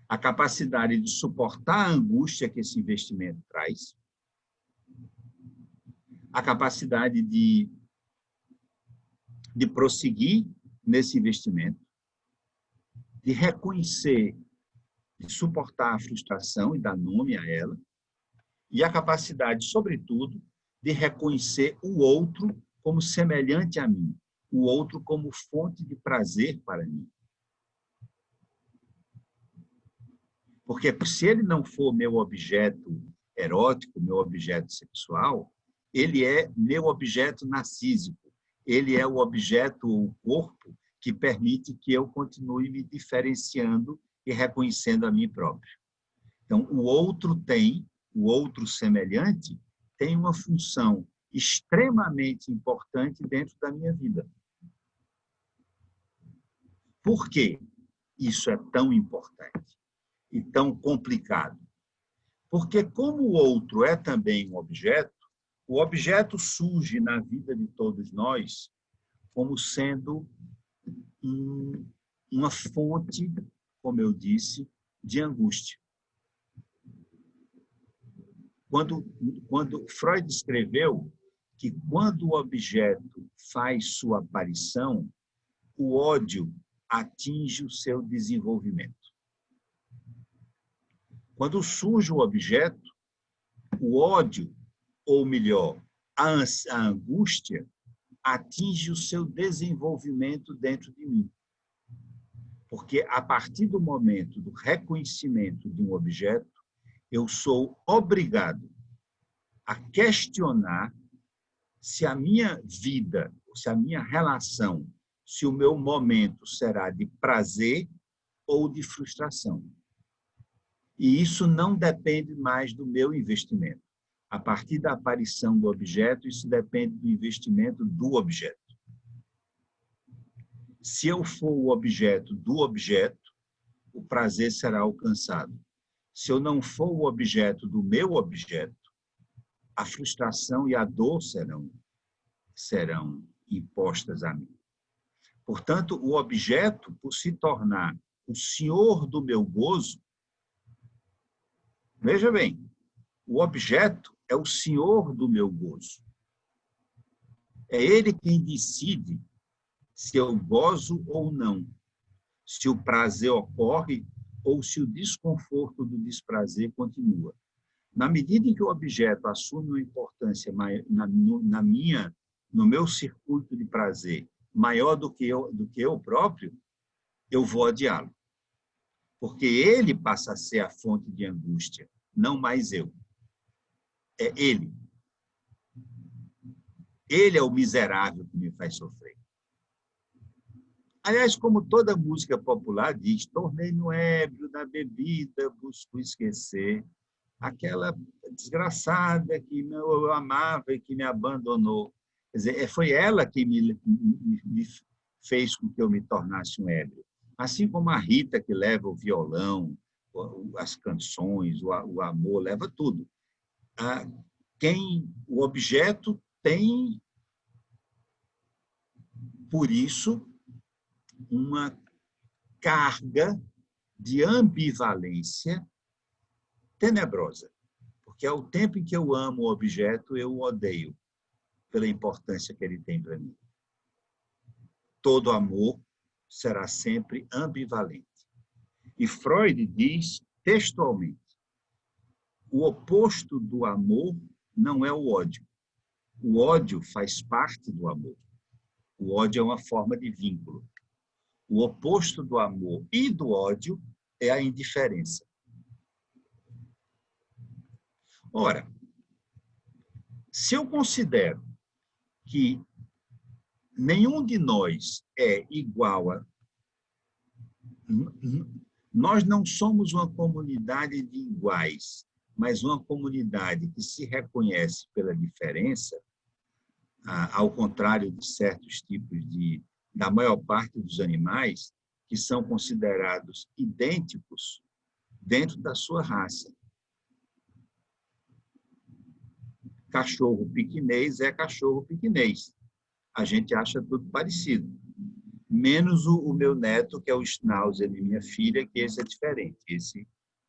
a capacidade de suportar a angústia que esse investimento traz, a capacidade de prosseguir nesse investimento, de reconhecer, de suportar a frustração e dar nome a ela, e a capacidade, sobretudo, de reconhecer o outro como semelhante a mim, o outro como fonte de prazer para mim. Porque se ele não for meu objeto erótico, meu objeto sexual, ele é meu objeto narcísico. Ele é o objeto, o corpo, que permite que eu continue me diferenciando e reconhecendo a mim próprio. Então, o outro semelhante, tem uma função extremamente importante dentro da minha vida. Por que isso é tão importante e tão complicado? Porque, como o outro é também um objeto, o objeto surge na vida de todos nós como sendo uma fonte, como eu disse, de angústia. Quando Freud escreveu que quando o objeto faz sua aparição, o ódio atinge o seu desenvolvimento. Quando surge o objeto, o ódio, ou melhor, a angústia, atinge o seu desenvolvimento dentro de mim. Porque a partir do momento do reconhecimento de um objeto, eu sou obrigado a questionar se a minha vida, se a minha relação, se o meu momento será de prazer ou de frustração. E isso não depende mais do meu investimento. A partir da aparição do objeto, isso depende do investimento do objeto. Se eu for o objeto do objeto, o prazer será alcançado. Se eu não for o objeto do meu objeto, a frustração e a dor serão impostas a mim. Portanto, o objeto, por se tornar o senhor do meu gozo, veja bem, o objeto é o senhor do meu gozo. É ele quem decide se eu gozo ou não, se o prazer ocorre ou se o desconforto do desprazer continua. Na medida em que o objeto assume uma importância no meu circuito de prazer maior do que eu próprio, eu vou adiá-lo. Porque ele passa a ser a fonte de angústia, não mais eu. É ele. Ele é o miserável que me faz sofrer. Aliás, como toda música popular diz, tornei-me ébrio da bebida, busco esquecer aquela desgraçada que eu amava e que me abandonou. Quer dizer, foi ela que me fez com que eu me tornasse um ébrio. Assim como a Rita, que leva o violão, as canções, o amor, leva tudo. O objeto tem, por isso, uma carga de ambivalência tenebrosa, porque ao tempo em que eu amo o objeto, eu o odeio pela importância que ele tem para mim. Todo amor será sempre ambivalente. E Freud diz textualmente: o oposto do amor não é o ódio. O ódio faz parte do amor. O ódio é uma forma de vínculo. O oposto do amor e do ódio é a indiferença. Ora, se eu considero que nenhum de nós é igual a... Nós não somos uma comunidade de iguais, mas uma comunidade que se reconhece pela diferença, ao contrário de certos tipos da maior parte dos animais, que são considerados idênticos dentro da sua raça. Cachorro piquinês é cachorro piquinês. A gente acha tudo parecido. Menos o meu neto, que é o Schnauzer de minha filha, que esse é diferente.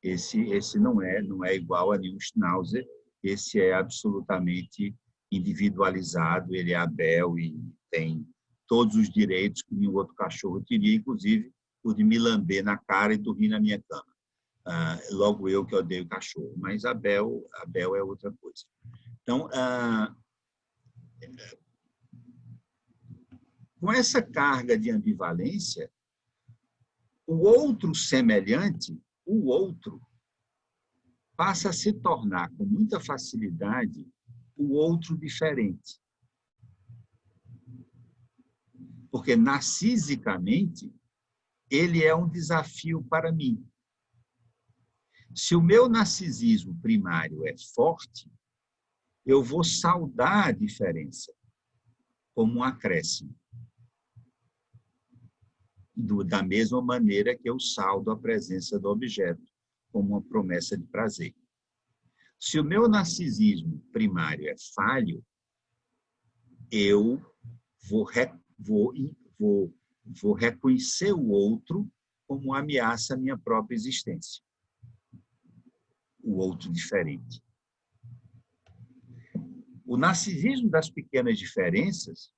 Esse não é igual a nenhum Schnauzer. Esse é absolutamente individualizado, ele é Abel e tem todos os direitos que nenhum outro cachorro teria, inclusive o de me lamber na cara e dormir na minha cama. Logo eu que odeio cachorro, mas Abel é outra coisa. Então, com essa carga de ambivalência, o outro semelhante, o outro, passa a se tornar com muita facilidade o outro diferente. Porque, narcisicamente, ele é um desafio para mim. Se o meu narcisismo primário é forte, eu vou saudar a diferença como um acréscimo. Da mesma maneira que eu saldo a presença do objeto como uma promessa de prazer. Se o meu narcisismo primário é falho, eu vou vou reconhecer o outro como uma ameaça à minha própria existência. O outro diferente. O narcisismo das pequenas diferenças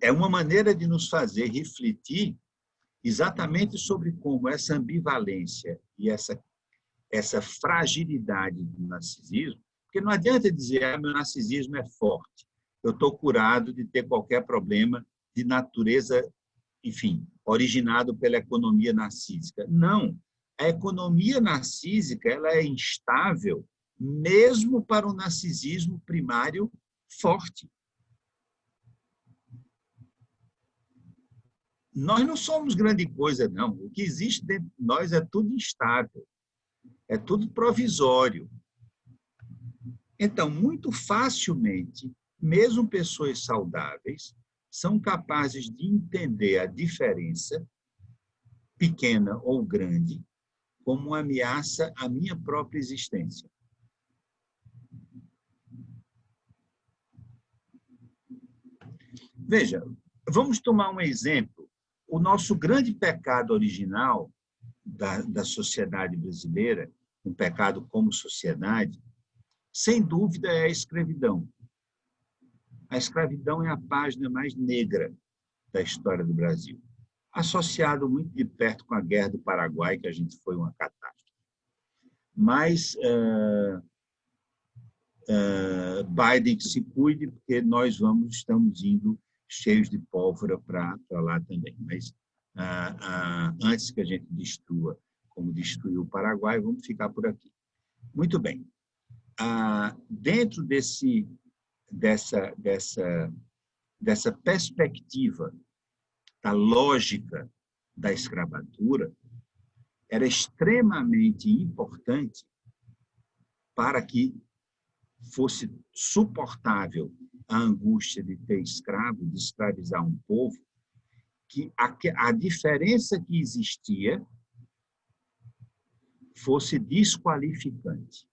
é uma maneira de nos fazer refletir exatamente sobre como essa ambivalência e essa fragilidade do narcisismo, porque não adianta dizer, meu narcisismo é forte, eu estou curado de ter qualquer problema de natureza, enfim, originado pela economia narcísica. Não, a economia narcísica ela é instável mesmo para o narcisismo primário forte. Nós não somos grande coisa, não. O que existe dentro de nós é tudo instável, é tudo provisório. Então, muito facilmente, mesmo pessoas saudáveis são capazes de entender a diferença, pequena ou grande, como uma ameaça à minha própria existência. Veja, vamos tomar um exemplo. O nosso grande pecado original da sociedade brasileira, um pecado como sociedade, sem dúvida é a escravidão. A escravidão é a página mais negra da história do Brasil, associado muito de perto com a Guerra do Paraguai, que a gente foi uma catástrofe. Mas Biden que se cuide, porque nós estamos indo cheios de pólvora para lá também. Mas antes que a gente destrua, como destruiu o Paraguai, vamos ficar por aqui. Muito bem. Dentro dessa perspectiva da lógica da escravatura, era extremamente importante para que fosse suportável a angústia de ter escravo, de escravizar um povo, que a diferença que existia fosse desqualificante.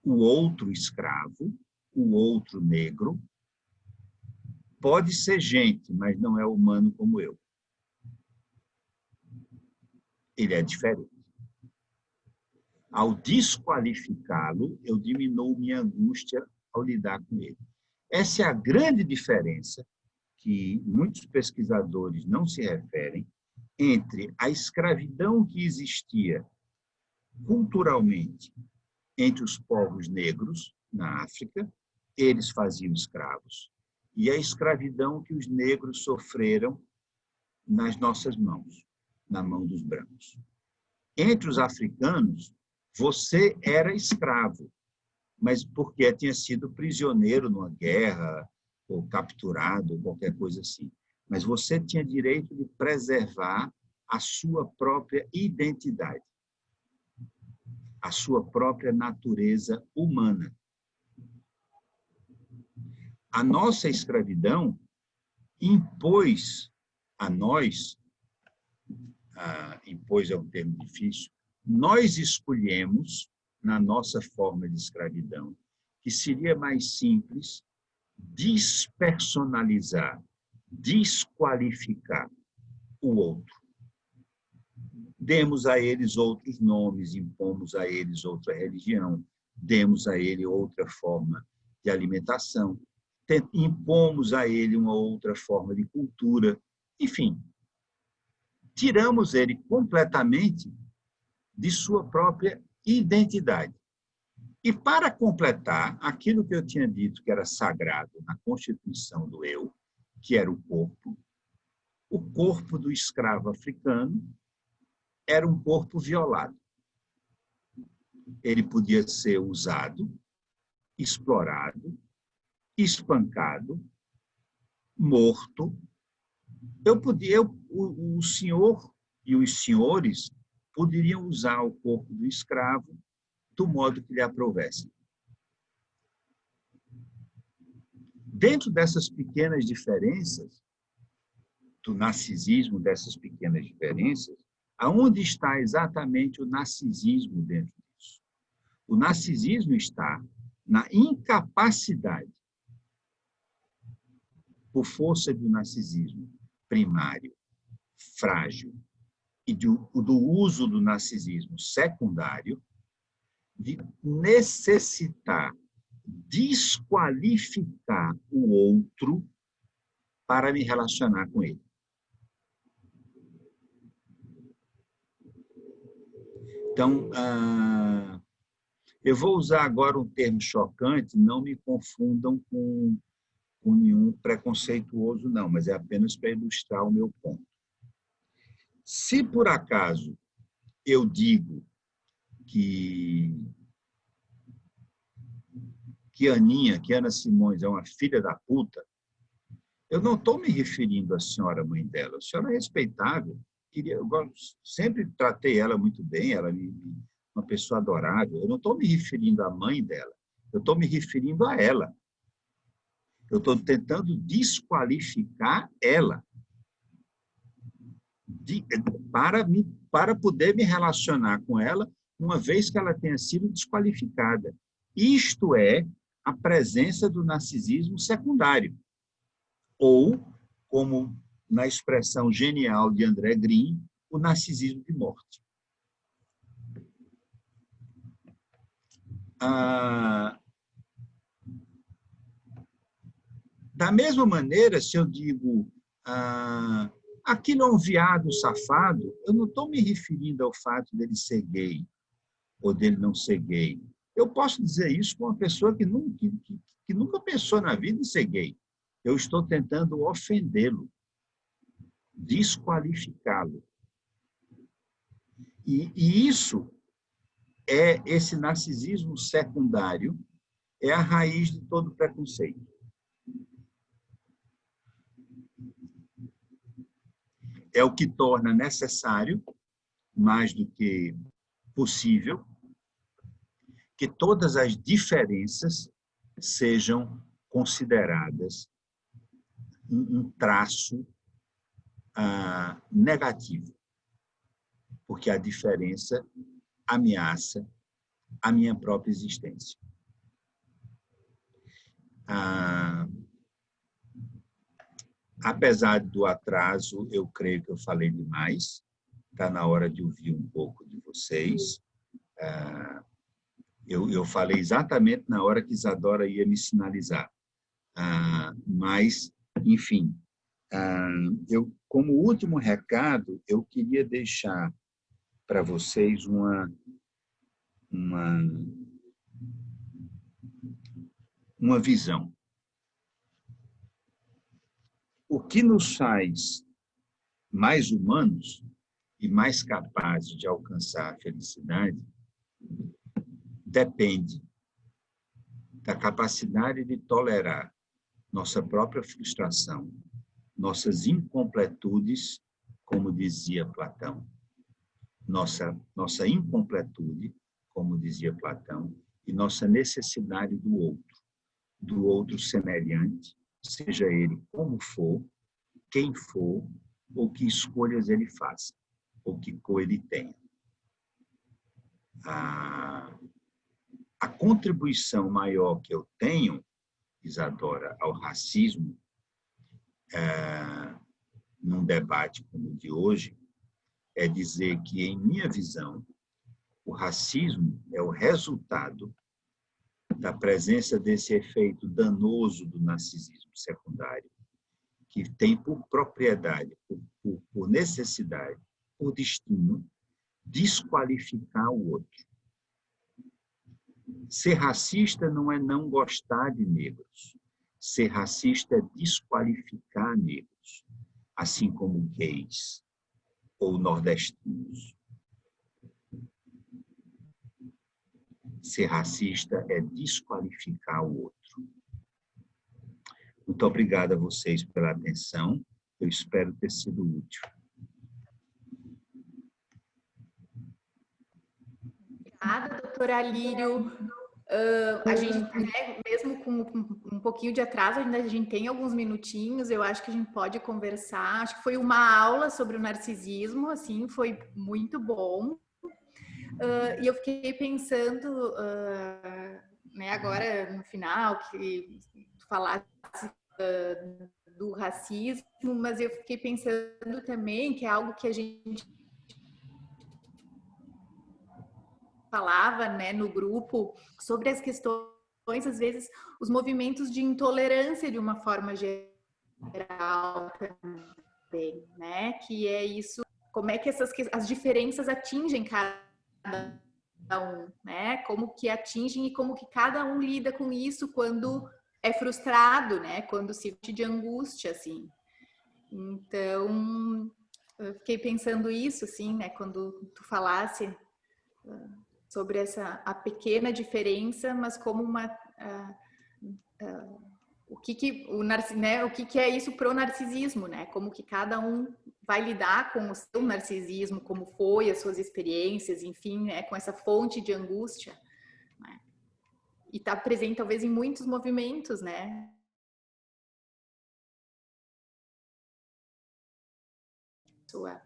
O outro escravo, o outro negro, pode ser gente, mas não é humano como eu. Ele é diferente. Ao desqualificá-lo, eu diminuo minha angústia ao lidar com ele. Essa é a grande diferença que muitos pesquisadores não se referem entre a escravidão que existia culturalmente entre os povos negros na África, eles faziam escravos, e a escravidão que os negros sofreram nas nossas mãos, na mão dos brancos. Entre os africanos, você era escravo, mas porque tinha sido prisioneiro numa guerra, ou capturado, ou qualquer coisa assim. Mas você tinha direito de preservar a sua própria identidade, a sua própria natureza humana. A nossa escravidão impôs a nós, impôs é um termo difícil, nós escolhemos, na nossa forma de escravidão, que seria mais simples, despersonalizar, desqualificar o outro. Demos a eles outros nomes, impomos a eles outra religião, demos a ele outra forma de alimentação, impomos a ele uma outra forma de cultura, enfim, tiramos ele completamente de sua própria identidade. E para completar aquilo que eu tinha dito que era sagrado na constituição do eu, que era o corpo do escravo africano era um corpo violado. Ele podia ser usado, explorado, espancado, morto. O senhor e os senhores poderiam usar o corpo do escravo do modo que lhe aprovessem. Dentro dessas pequenas diferenças, do narcisismo, dessas pequenas diferenças, aonde está exatamente o narcisismo dentro disso? O narcisismo está na incapacidade, por força do narcisismo primário, frágil, e do uso do narcisismo secundário, de necessitar desqualificar o outro para me relacionar com ele. Então, eu vou usar agora um termo chocante, não me confundam com nenhum preconceituoso, não, mas é apenas para ilustrar o meu ponto. Se, por acaso, eu digo que Ana Simões é uma filha da puta, eu não estou me referindo à senhora mãe dela. A senhora é respeitável. Eu sempre tratei ela muito bem, ela é uma pessoa adorável. Eu não estou me referindo à mãe dela. Eu estou me referindo a ela. Eu estou tentando desqualificar ela para poder me relacionar com ela, uma vez que ela tenha sido desqualificada. Isto é a presença do narcisismo secundário. Ou, como na expressão genial de André Green, o narcisismo de morte. Da mesma maneira, se eu digo aquilo é um viado safado, eu não estou me referindo ao fato dele ser gay ou dele não ser gay. Eu posso dizer isso com uma pessoa que nunca pensou na vida em ser gay. Eu estou tentando ofendê-lo, desqualificá-lo. E isso esse narcisismo secundário é a raiz de todo preconceito. É o que torna necessário, mais do que possível, que todas as diferenças sejam consideradas um traço negativo, porque a diferença ameaça a minha própria existência. Apesar do atraso, eu creio que eu falei demais. Está na hora de ouvir um pouco de vocês. Eu falei exatamente na hora que Isadora ia me sinalizar. Mas, enfim, como último recado, eu queria deixar para vocês uma visão. O que nos faz mais humanos e mais capazes de alcançar a felicidade depende da capacidade de tolerar nossa própria frustração, nossas incompletudes, como dizia Platão. Nossa incompletude, como dizia Platão, e nossa necessidade do outro semelhante, seja ele como for, quem for, ou que escolhas ele faça, ou que cor ele tenha. A contribuição maior que eu tenho, Isadora, ao racismo, num debate como o de hoje, é dizer que, em minha visão, o racismo é o resultado da presença desse efeito danoso do narcisismo secundário, que tem por propriedade, por necessidade, por destino, desqualificar o outro. Ser racista não é não gostar de negros. Ser racista é desqualificar negros, assim como gays ou nordestinos. Ser racista é desqualificar o outro. Muito obrigado a vocês pela atenção. Eu espero ter sido útil. Obrigada, doutora Lírio. A gente, mesmo com um pouquinho de atraso, ainda a gente tem alguns minutinhos, eu acho que a gente pode conversar. Acho que foi uma aula sobre o narcisismo, assim, foi muito bom. E eu fiquei pensando, né, agora no final, que tu falasse do racismo, mas eu fiquei pensando também que é algo que a gente falava, né, no grupo, sobre as questões, às vezes, os movimentos de intolerância de uma forma geral também, né? Que é isso, como é que as diferenças atingem cada um, né? Como que atingem e como que cada um lida com isso quando é frustrado, né? Quando se sente de angústia, assim. Então, eu fiquei pensando isso, assim, né? Quando tu falasse sobre a pequena diferença, mas como o que é isso pro narcisismo, né? Como que cada um vai lidar com o seu narcisismo, como foi as suas experiências, enfim, né? Com essa fonte de angústia, né? E está presente talvez em muitos movimentos, né? Pessoa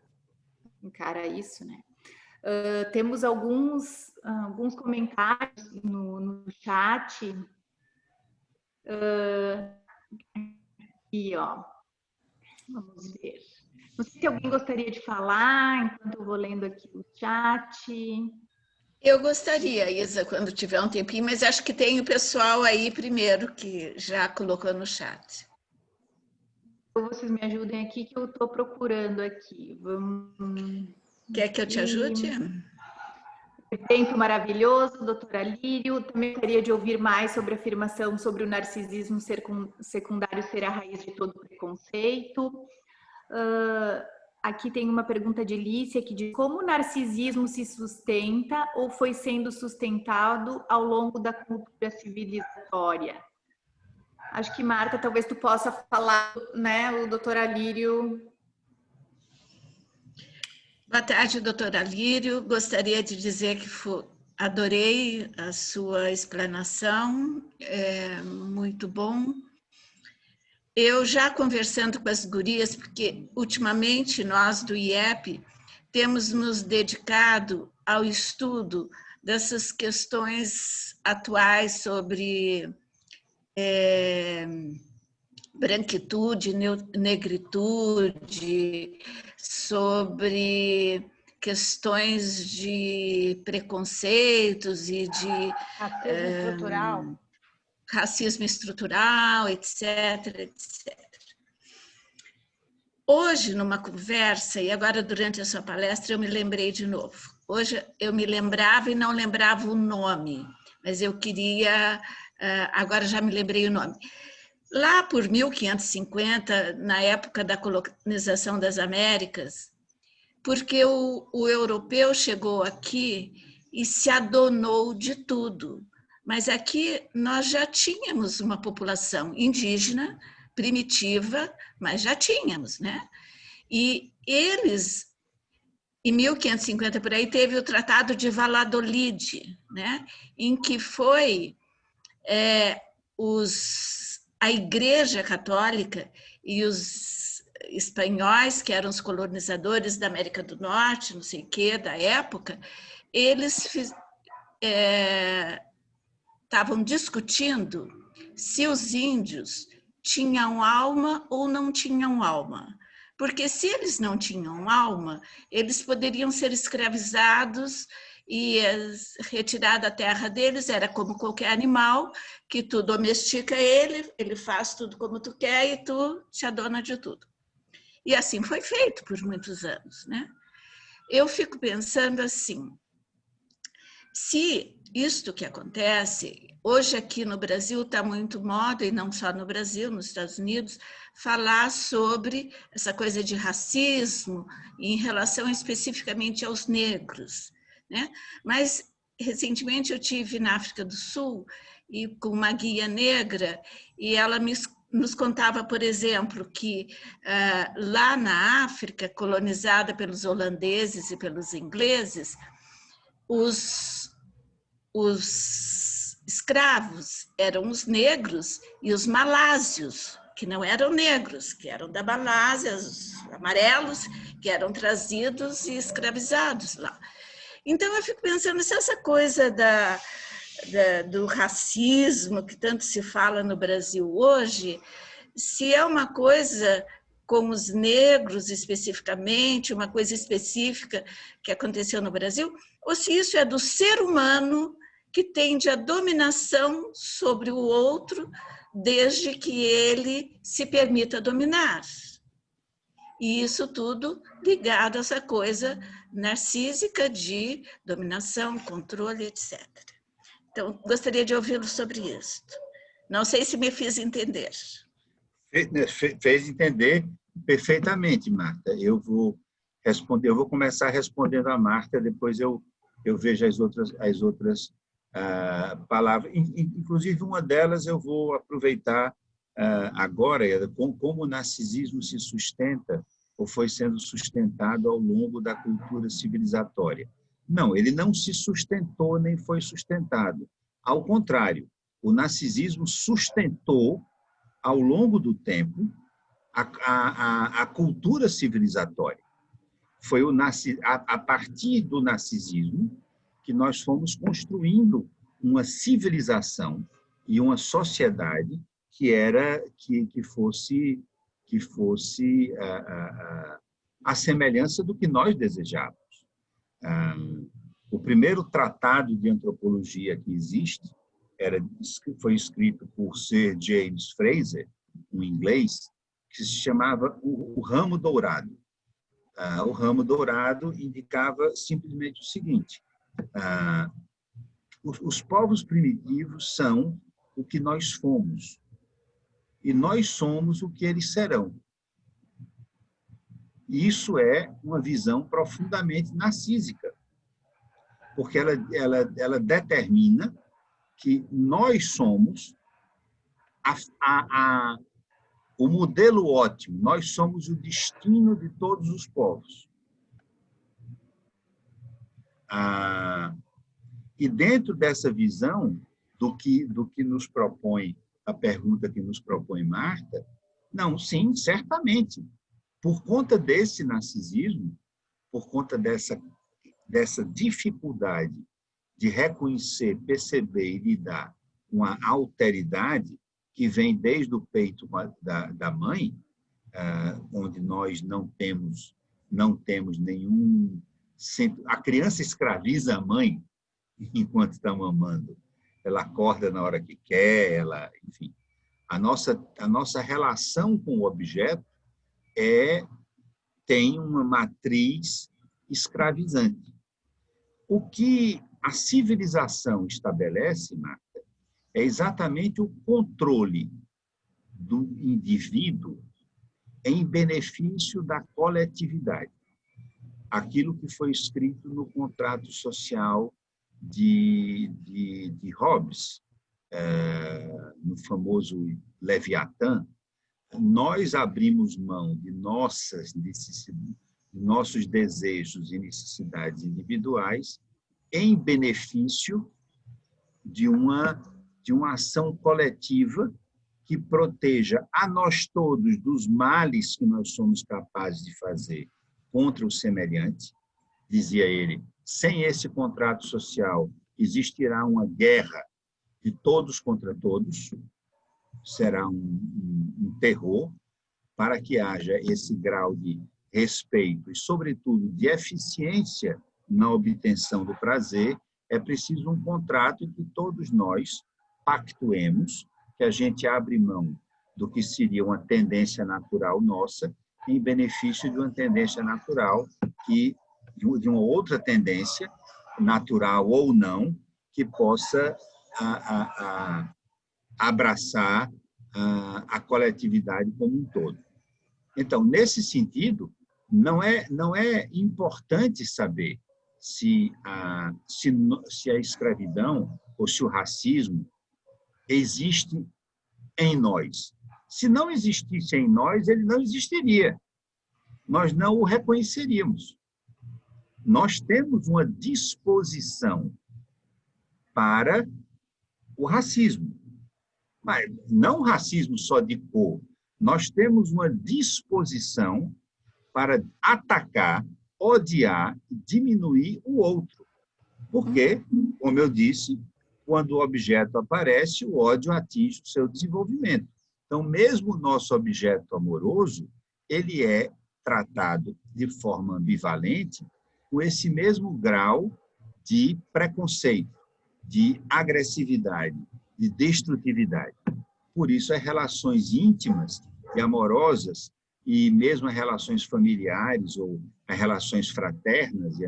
encara isso, né? Temos alguns comentários no chat. Aqui, ó. Vamos ver. Não sei se alguém gostaria de falar, enquanto eu vou lendo aqui o chat. Eu gostaria, Isa, quando tiver um tempinho, mas acho que tem o pessoal aí primeiro que já colocou no chat. Ou vocês me ajudem aqui, que eu estou procurando aqui. Quer que eu te ajude? Tempo maravilhoso, doutora Lírio. Também gostaria de ouvir mais sobre a afirmação sobre o narcisismo secundário ser a raiz de todo preconceito. Aqui tem uma pergunta de Lícia que diz: como o narcisismo se sustenta ou foi sendo sustentado ao longo da cultura civilizatória? Acho que, Marta, talvez tu possa falar, né, o doutor Alírio. Boa tarde, doutora Lírio. Gostaria de dizer que adorei a sua explanação, é muito bom. Eu já conversando com as gurias, porque ultimamente nós do IEP temos nos dedicado ao estudo dessas questões atuais sobre branquitude, negritude, sobre questões de preconceitos e de racismo estrutural, etc, etc. Hoje, numa conversa, e agora durante a sua palestra, eu me lembrei de novo. Hoje eu me lembrava e não lembrava o nome, mas eu queria, agora já me lembrei o nome. Lá por 1550, na época da colonização das Américas, porque o europeu chegou aqui e se adonou de tudo. Mas aqui nós já tínhamos uma população indígena, primitiva, mas já tínhamos, né? E eles, em 1550 por aí, teve o Tratado de Valladolid, né? Em que foi a Igreja Católica e os espanhóis, que eram os colonizadores da América do Norte, não sei o quê, da época, eles estavam discutindo se os índios tinham alma ou não tinham alma. Porque se eles não tinham alma, eles poderiam ser escravizados e retirar da terra deles. Era como qualquer animal, que tu domestica ele, ele faz tudo como tu quer e tu te adona de tudo. E assim foi feito por muitos anos, né? Eu fico pensando assim, se isto que acontece, hoje aqui no Brasil está muito moda, e não só no Brasil, nos Estados Unidos, falar sobre essa coisa de racismo em relação especificamente aos negros, né? Mas, recentemente, eu tive na África do Sul e com uma guia negra, e ela nos contava, por exemplo, que lá na África, colonizada pelos holandeses e pelos ingleses, os escravos eram os negros e os malásios, que não eram negros, que eram da Malásia, os amarelos, que eram trazidos e escravizados lá. Então, eu fico pensando se essa coisa do racismo que tanto se fala no Brasil hoje, se é uma coisa com os negros especificamente, uma coisa específica que aconteceu no Brasil, ou se isso é do ser humano que tende à dominação sobre o outro desde que ele se permita dominar. E isso tudo ligado a essa coisa narcísica de dominação, controle, etc. Então, gostaria de ouvi-lo sobre isso. Não sei se me fiz entender. Fez entender perfeitamente, Marta. Eu vou começar respondendo a Marta, depois eu vejo as outras palavras. Inclusive, uma delas eu vou aproveitar agora, como o narcisismo se sustenta ou foi sendo sustentado ao longo da cultura civilizatória. Não, ele não se sustentou nem foi sustentado. Ao contrário, o narcisismo sustentou, ao longo do tempo, a cultura civilizatória. Foi a partir do narcisismo que nós fomos construindo uma civilização e uma sociedade que fosse a semelhança do que nós desejávamos. O primeiro tratado de antropologia que existe foi escrito por Sir James Frazer, um inglês, que se chamava o Ramo Dourado. O Ramo Dourado indicava simplesmente o seguinte: os povos primitivos são o que nós fomos, e nós somos o que eles serão. E isso é uma visão profundamente narcísica, porque ela determina que nós somos o modelo ótimo, nós somos o destino de todos os povos. E dentro dessa visão do que nos propõe, a pergunta que nos propõe Marta, não, sim, certamente. Por conta desse narcisismo, por conta dessa dificuldade de reconhecer, perceber e lidar com a alteridade que vem desde o peito da mãe, onde nós não temos nenhum... A criança escraviza a mãe enquanto está mamando. Ela acorda na hora que quer, enfim. A nossa relação com o objeto tem uma matriz escravizante. O que a civilização estabelece, Marta, é exatamente o controle do indivíduo em benefício da coletividade. Aquilo que foi escrito no contrato social de Hobbes, no famoso Leviatã. Nós abrimos mão de nossos desejos e necessidades individuais em benefício de uma ação coletiva que proteja a nós todos dos males que nós somos capazes de fazer contra o semelhante. Dizia ele, sem esse contrato social existirá uma guerra de todos contra todos, será um terror. Para que haja esse grau de respeito e, sobretudo, de eficiência na obtenção do prazer, é preciso um contrato em que todos nós pactuemos, que a gente abre mão do que seria uma tendência natural nossa em benefício de uma tendência natural, de uma outra tendência, natural ou não, que possa abraçar a coletividade como um todo. Então, nesse sentido, não é importante saber se a escravidão ou se o racismo existe em nós. Se não existisse em nós, ele não existiria. Nós não o reconheceríamos. Nós temos uma disposição para o racismo. Mas não o racismo só de cor. Nós temos uma disposição para atacar, odiar e diminuir o outro. Porque, como eu disse, quando o objeto aparece, o ódio atinge o seu desenvolvimento. Então, mesmo o nosso objeto amoroso, ele é tratado de forma ambivalente com esse mesmo grau de preconceito, de agressividade, de destrutividade. Por isso, as relações íntimas e amorosas, e mesmo as relações familiares ou as relações fraternas e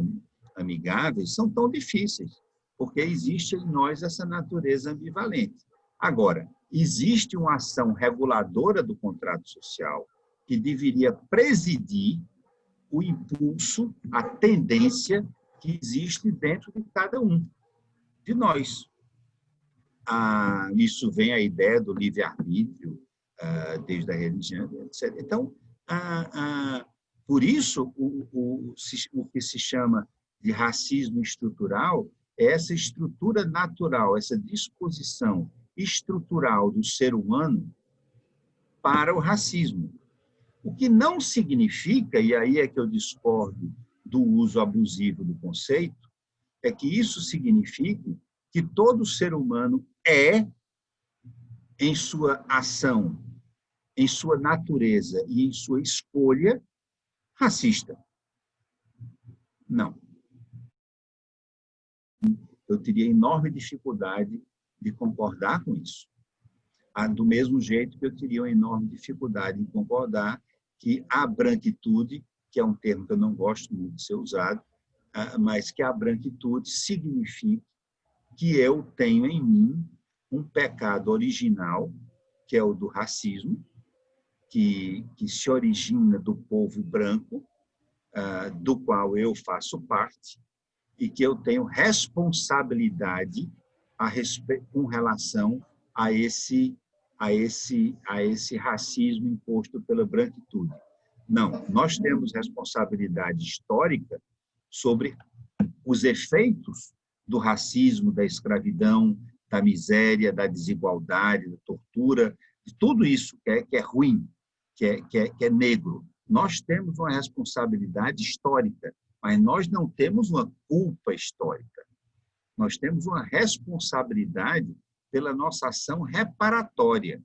amigáveis, são tão difíceis, porque existe em nós essa natureza ambivalente. Agora, existe uma ação reguladora do contrato social que deveria presidir o impulso, a tendência que existe dentro de cada um de nós. Isso vem a ideia do livre-arbítrio, desde a religião, etc. Então, por isso, o que se chama de racismo estrutural é essa estrutura natural, essa disposição estrutural do ser humano para o racismo. O que não significa, e aí é que eu discordo do uso abusivo do conceito, é que isso signifique que todo ser humano é, em sua ação, em sua natureza e em sua escolha, racista. Não. Eu teria enorme dificuldade de concordar com isso. Do mesmo jeito que eu teria uma enorme dificuldade em concordar que a branquitude, que é um termo que eu não gosto muito de ser usado, mas que a branquitude significa que eu tenho em mim um pecado original, que é o do racismo, que se origina do povo branco, do qual eu faço parte, e que eu tenho responsabilidade com relação a esse racismo imposto pela branquitude. Não, nós temos responsabilidade histórica sobre os efeitos do racismo, da escravidão, da miséria, da desigualdade, da tortura, de tudo isso que é ruim, que é negro. Nós temos uma responsabilidade histórica, mas nós não temos uma culpa histórica. Nós temos uma responsabilidade pela nossa ação reparatória,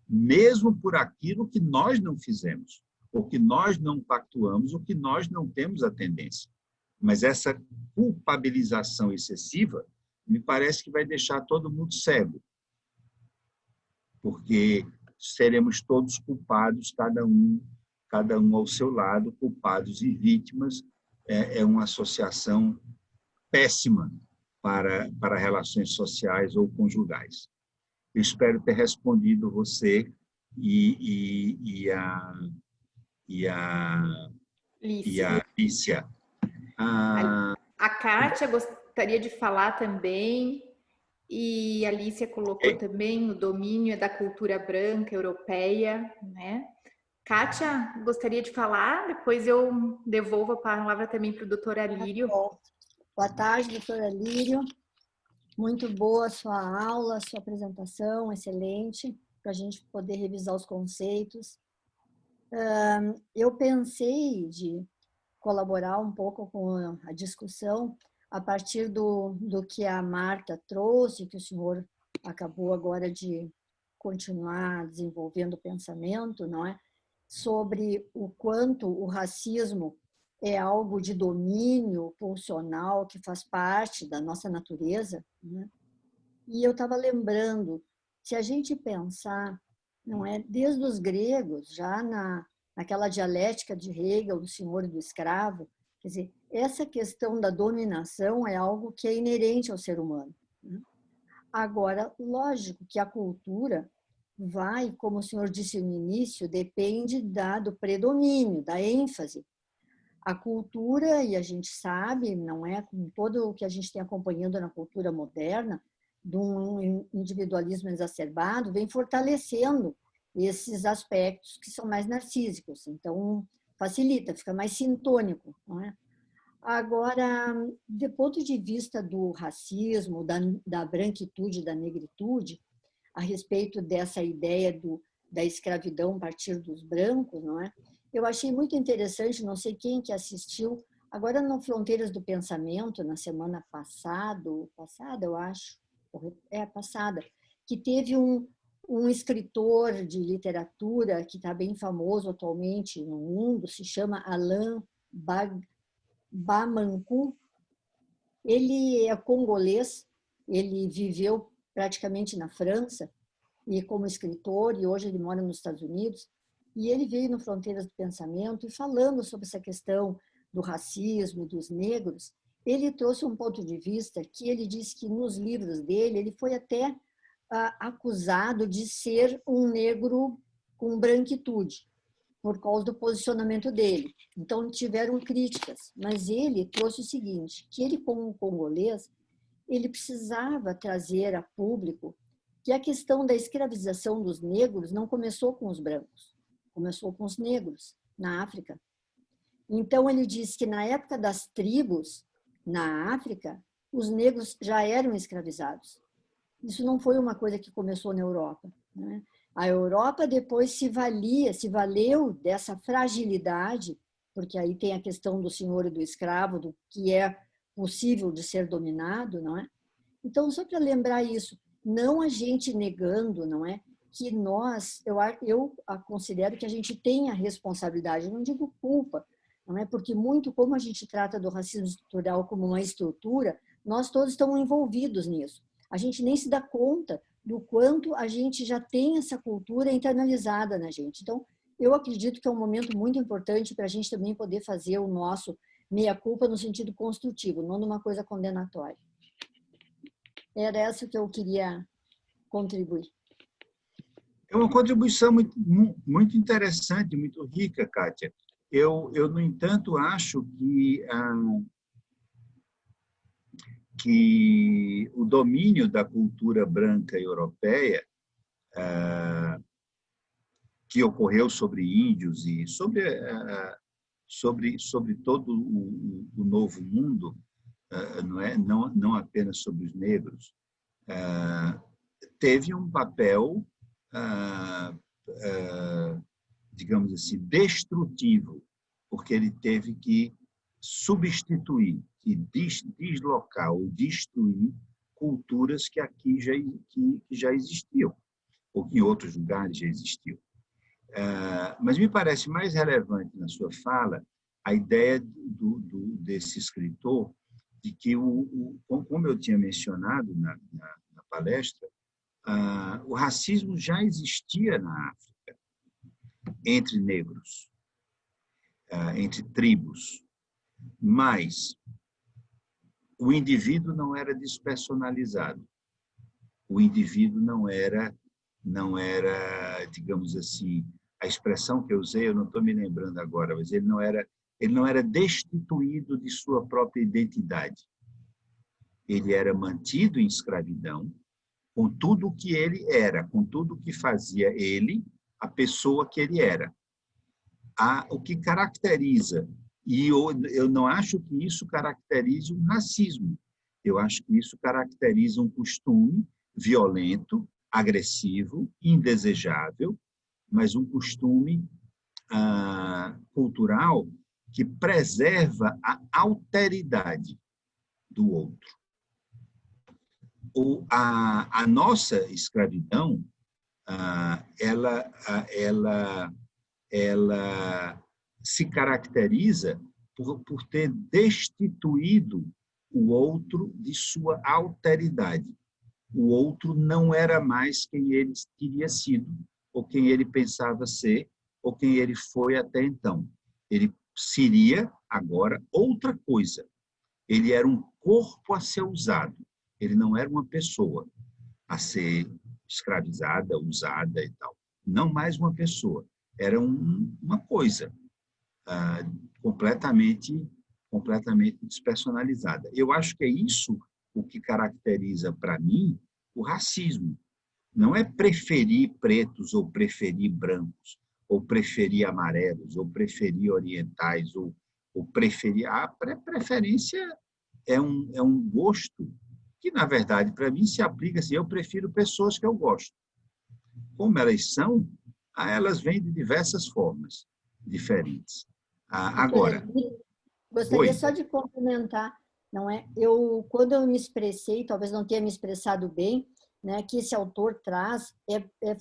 mesmo por aquilo que nós não fizemos, ou que nós não pactuamos, ou que nós não temos a tendência. Mas essa culpabilização excessiva me parece que vai deixar todo mundo cego, porque seremos todos culpados, cada um ao seu lado, culpados e vítimas. É uma associação péssima para relações sociais ou conjugais. Eu espero ter respondido você e a Lícia. A Kátia gostaria de falar também, e a Lícia colocou também o domínio da cultura branca europeia, né? Kátia, gostaria de falar, depois eu devolvo a palavra também para o doutor Alírio. Boa tarde, doutor Alírio. Muito boa a sua aula, a sua apresentação, excelente, para a gente poder revisar os conceitos. Eu pensei de colaborar um pouco com a discussão a partir do que a Marta trouxe, que o senhor acabou agora de continuar desenvolvendo o pensamento, não é? Sobre o quanto o racismo é algo de domínio pulsional que faz parte da nossa natureza, né? E eu estava lembrando, se a gente pensar, não é, desde os gregos, já naquela dialética de Hegel, do senhor e do escravo, quer dizer, essa questão da dominação é algo que é inerente ao ser humano, né? Agora, lógico que a cultura vai, como o senhor disse no início, depende do predomínio, da ênfase. A cultura, e a gente sabe, não é, com todo o que a gente tem acompanhando na cultura moderna, de um individualismo exacerbado, vem fortalecendo esses aspectos que são mais narcísicos. Então, facilita, fica mais sintônico, não é? Agora, do ponto de vista do racismo, da branquitude, da negritude, a respeito dessa ideia da escravidão a partir dos brancos, não é? Eu achei muito interessante, não sei quem que assistiu Agora, no Fronteiras do Pensamento, na semana passada, eu acho, passada, que teve um escritor de literatura que está bem famoso atualmente no mundo, se chama Alain Bamankou. Ele é congolês, ele viveu praticamente na França e como escritor, e hoje ele mora nos Estados Unidos, e ele veio no Fronteiras do Pensamento e falando sobre essa questão do racismo, dos negros, ele trouxe um ponto de vista que ele disse que nos livros dele, ele foi até acusado de ser um negro com branquitude, por causa do posicionamento dele. Então, tiveram críticas, mas ele trouxe o seguinte, que ele, como um congolês, ele precisava trazer a público que a questão da escravização dos negros não começou com os brancos, começou com os negros, na África. Então, ele disse que na época das tribos, na África, os negros já eram escravizados. Isso não foi uma coisa que começou na Europa, né? A Europa depois se valeu dessa fragilidade, porque aí tem a questão do senhor e do escravo, do que é possível de ser dominado, não é? Então, só para lembrar isso, não a gente negando, não é? Que nós, eu considero que a gente tem a responsabilidade, eu não digo culpa, não é? Porque muito como a gente trata do racismo estrutural como uma estrutura, nós todos estamos envolvidos nisso. A gente nem se dá conta do quanto a gente já tem essa cultura internalizada na gente. Então, eu acredito que é um momento muito importante para a gente também poder fazer o nosso meia-culpa no sentido construtivo, não numa coisa condenatória. Era essa que eu queria contribuir. É uma contribuição muito interessante, muito rica, Kátia. Eu, no entanto, acho que o domínio da cultura branca europeia, que ocorreu sobre índios e sobre todo o novo mundo, não apenas sobre os negros, teve um papel, digamos assim, destrutivo, porque ele teve que substituir, que deslocar ou destruir culturas que aqui já existiam, ou que em outros lugares já existiam. Mas me parece mais relevante na sua fala a ideia desse escritor de que, como eu tinha mencionado na palestra, o racismo já existia na África, entre negros, entre tribos, mas o indivíduo não era despersonalizado. O indivíduo não era, digamos assim, a expressão que eu usei, eu não estou me lembrando agora, mas ele não era destituído de sua própria identidade. Ele era mantido em escravidão com tudo o que ele era, com tudo o que fazia ele, a pessoa que ele era. O que caracteriza, e eu não acho que isso caracterize um racismo, eu acho que isso caracteriza um costume violento, agressivo, indesejável, mas um costume cultural que preserva a alteridade do outro. A nossa escravidão, ela se caracteriza por ter destituído o outro de sua alteridade. O outro não era mais quem ele teria sido, ou quem ele pensava ser, ou quem ele foi até então. Ele seria agora outra coisa. Ele era um corpo a ser usado. Ele não era uma pessoa a ser escravizada, usada e tal. Não mais uma pessoa. Era uma coisa completamente despersonalizada. Eu acho que é isso o que caracteriza, para mim, o racismo. Não é preferir pretos ou preferir brancos, ou preferir amarelos, ou preferir orientais, ou preferir... A preferência é um gosto que, na verdade, para mim, se aplica assim, eu prefiro pessoas que eu gosto. Como elas são, elas vêm de diversas formas diferentes. Agora... Gostaria só de complementar, não é? Quando eu me expressei, talvez não tenha me expressado bem, né, que esse autor traz,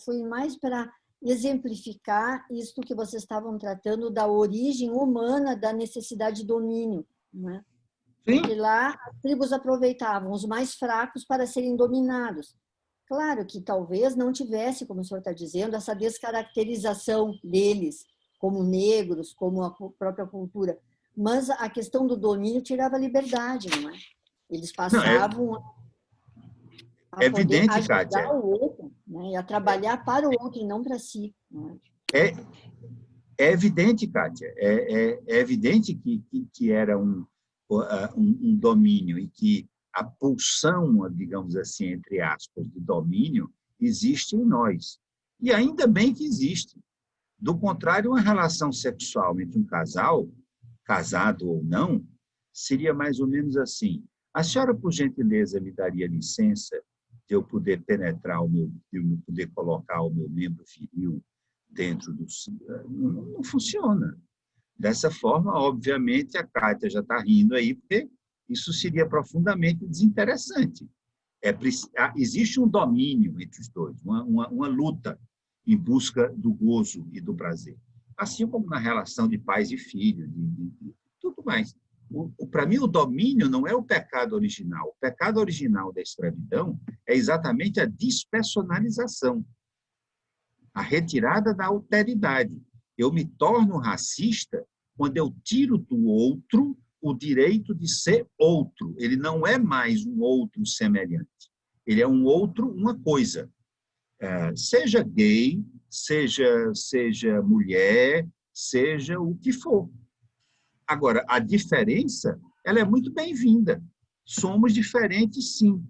foi mais para exemplificar isto que vocês estavam tratando da origem humana da necessidade de domínio, né? Porque lá as tribos aproveitavam os mais fracos para serem dominados. Claro que talvez não tivesse, como o senhor está dizendo, essa descaracterização deles como negros, como a própria cultura, mas a questão do domínio tirava a liberdade, não é? Eles passavam a poder ajudar Kátia, o outro, né? E a trabalhar para o outro e não para si. Não é? É evidente, Kátia, é evidente que era um domínio e que a pulsão, digamos assim, entre aspas, de domínio existe em nós. E ainda bem que existe. Do contrário, uma relação sexual entre um casal, casado ou não, seria mais ou menos assim. A senhora, por gentileza, me daria licença de eu poder penetrar de eu poder colocar o meu membro viril dentro do... Não funciona. Dessa forma, obviamente, a Kátia já está rindo aí, porque isso seria profundamente desinteressante. Existe um domínio entre os dois, uma luta em busca do gozo e do prazer. Assim como na relação de pais e filhos, de tudo mais. Para mim, o domínio não é o pecado original. O pecado original da escravidão é exatamente a despersonalização, a retirada da alteridade. Eu me torno racista quando eu tiro do outro o direito de ser outro. Ele não é mais um outro semelhante. Ele é um outro, uma coisa. Seja gay, seja mulher, seja o que for. Agora, a diferença, ela é muito bem-vinda. Somos diferentes, sim,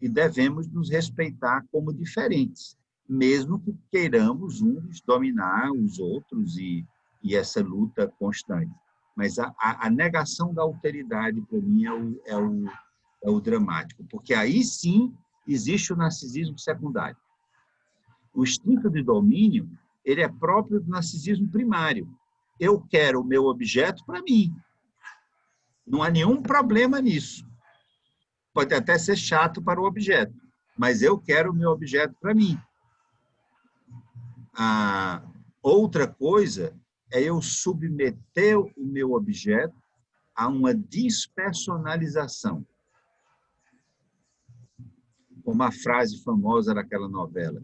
e devemos nos respeitar como diferentes, mesmo que queiramos uns dominar os outros e essa luta constante. Mas a negação da alteridade, para mim, é o dramático, porque aí, sim, existe o narcisismo secundário. O instinto de domínio, ele é próprio do narcisismo primário. Eu quero o meu objeto para mim. Não há nenhum problema nisso. Pode até ser chato para o objeto, mas eu quero o meu objeto para mim. A outra coisa é eu submeter o meu objeto a uma despersonalização. Como a frase famosa daquela novela.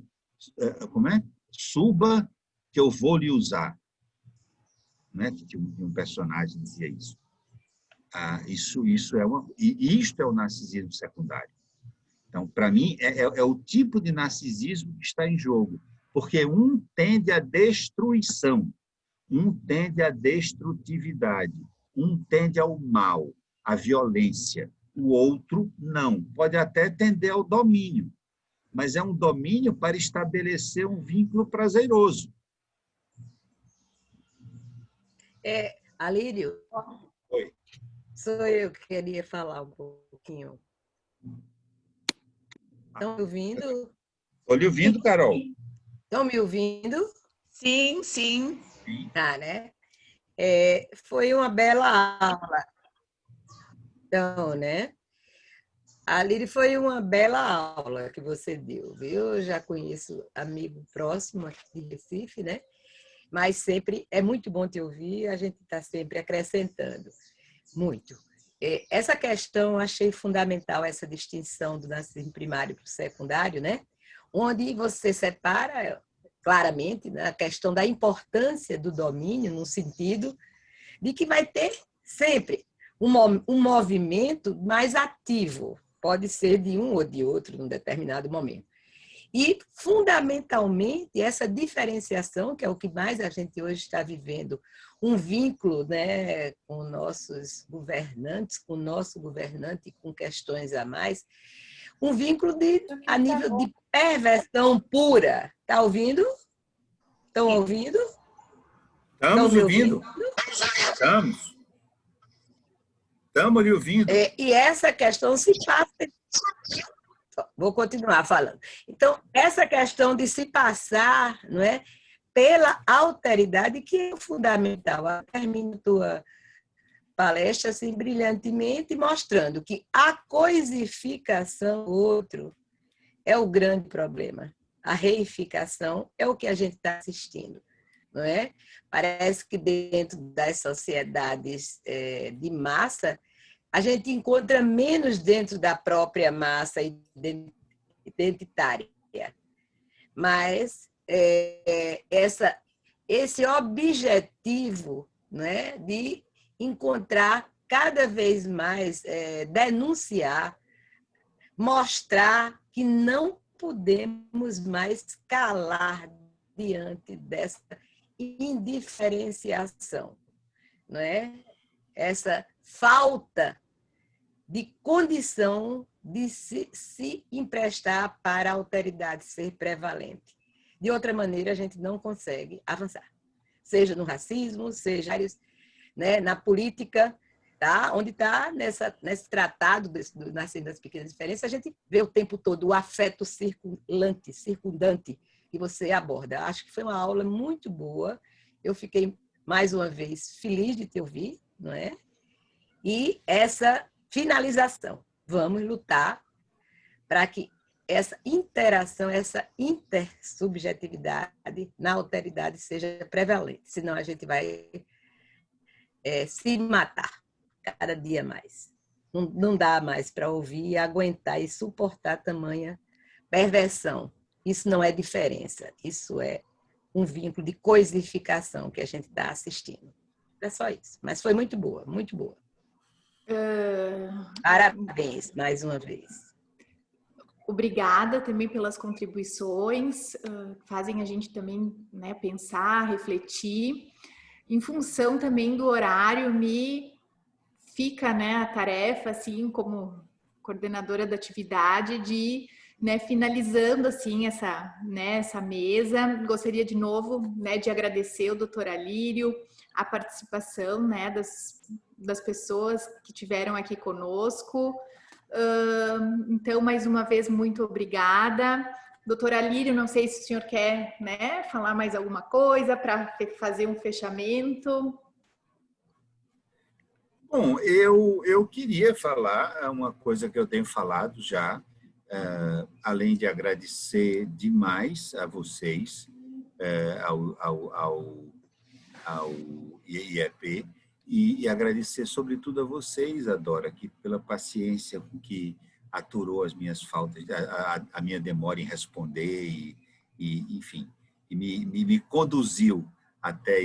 Como é? Suba que eu vou lhe usar. Né? Que um personagem dizia isso. Isto é o narcisismo secundário. Então, para mim, é o tipo de narcisismo que está em jogo, porque um tende à destruição, um tende à destrutividade, um tende ao mal, à violência, o outro não. Pode até tender ao domínio, mas é um domínio para estabelecer um vínculo prazeroso. Alírio? Oi. Sou eu que queria falar um pouquinho. Estão me ouvindo? Estou lhe ouvindo, Carol. Estão me ouvindo? Sim, sim. Tá, né? Foi uma bela aula. Então, né? Alírio, foi uma bela aula que você deu, viu? Eu já conheço amigo próximo aqui de Recife, né? Mas sempre é muito bom te ouvir, a gente está sempre acrescentando. Muito. Essa questão, achei fundamental, essa distinção do narcisismo primário para o secundário, né? Onde você separa claramente, né, a questão da importância do domínio, no sentido de que vai ter sempre um movimento mais ativo, pode ser de um ou de outro num determinado momento. E, fundamentalmente, essa diferenciação, que é o que mais a gente hoje está vivendo, um vínculo, né, com nossos governantes, com o nosso governante, com questões a mais, um vínculo a nível de perversão pura. Está ouvindo? Estão ouvindo? Estamos ouvindo. Estamos. Estamos lhe ouvindo. E essa questão se passa... Vou continuar falando. Então, essa questão de se passar, não é, pela alteridade, que é fundamental. Termina palestra assim, brilhantemente, mostrando que a coisificação do outro é o grande problema. A reificação é o que a gente está assistindo, não é? Parece que dentro das sociedades de massa, a gente encontra menos dentro da própria massa identitária. Mas esse objetivo, né, de encontrar cada vez mais, denunciar, mostrar que não podemos mais calar diante dessa indiferenciação, não é? Essa falta de condição de se emprestar para a alteridade ser prevalente. De outra maneira, a gente não consegue avançar, seja no racismo, seja, né, na política, tá? Onde está nesse tratado do Nascimento das Pequenas Diferenças, a gente vê o tempo todo o afeto circundante que você aborda. Acho que foi uma aula muito boa. Eu fiquei, mais uma vez, feliz de te ouvir, não é? E essa finalização. Vamos lutar para que essa interação, essa intersubjetividade na alteridade seja prevalente. Senão a gente vai se matar cada dia mais. Não dá mais para ouvir, aguentar e suportar tamanha perversão. Isso não é diferença, isso é um vínculo de coisificação que a gente está assistindo. É só isso. Mas foi muito boa, muito boa. Parabéns, mais uma vez. Obrigada também pelas contribuições, fazem a gente também, né, pensar, refletir. Em função também do horário, me fica, né, a tarefa, assim, como coordenadora da atividade, de, né, finalizando, assim, essa mesa. Gostaria de novo, né, de agradecer o doutor Alírio, a participação, né, das pessoas que tiveram aqui conosco. Então, mais uma vez, muito obrigada. Doutor Alírio, não sei se o senhor quer, né, falar mais alguma coisa para fazer um fechamento. Bom, eu queria falar uma coisa que eu tenho falado já, além de agradecer demais a vocês, ao IEP, e agradecer sobretudo a vocês, Adora, que pela paciência com que aturou as minhas faltas, a minha demora em responder enfim, e me conduziu até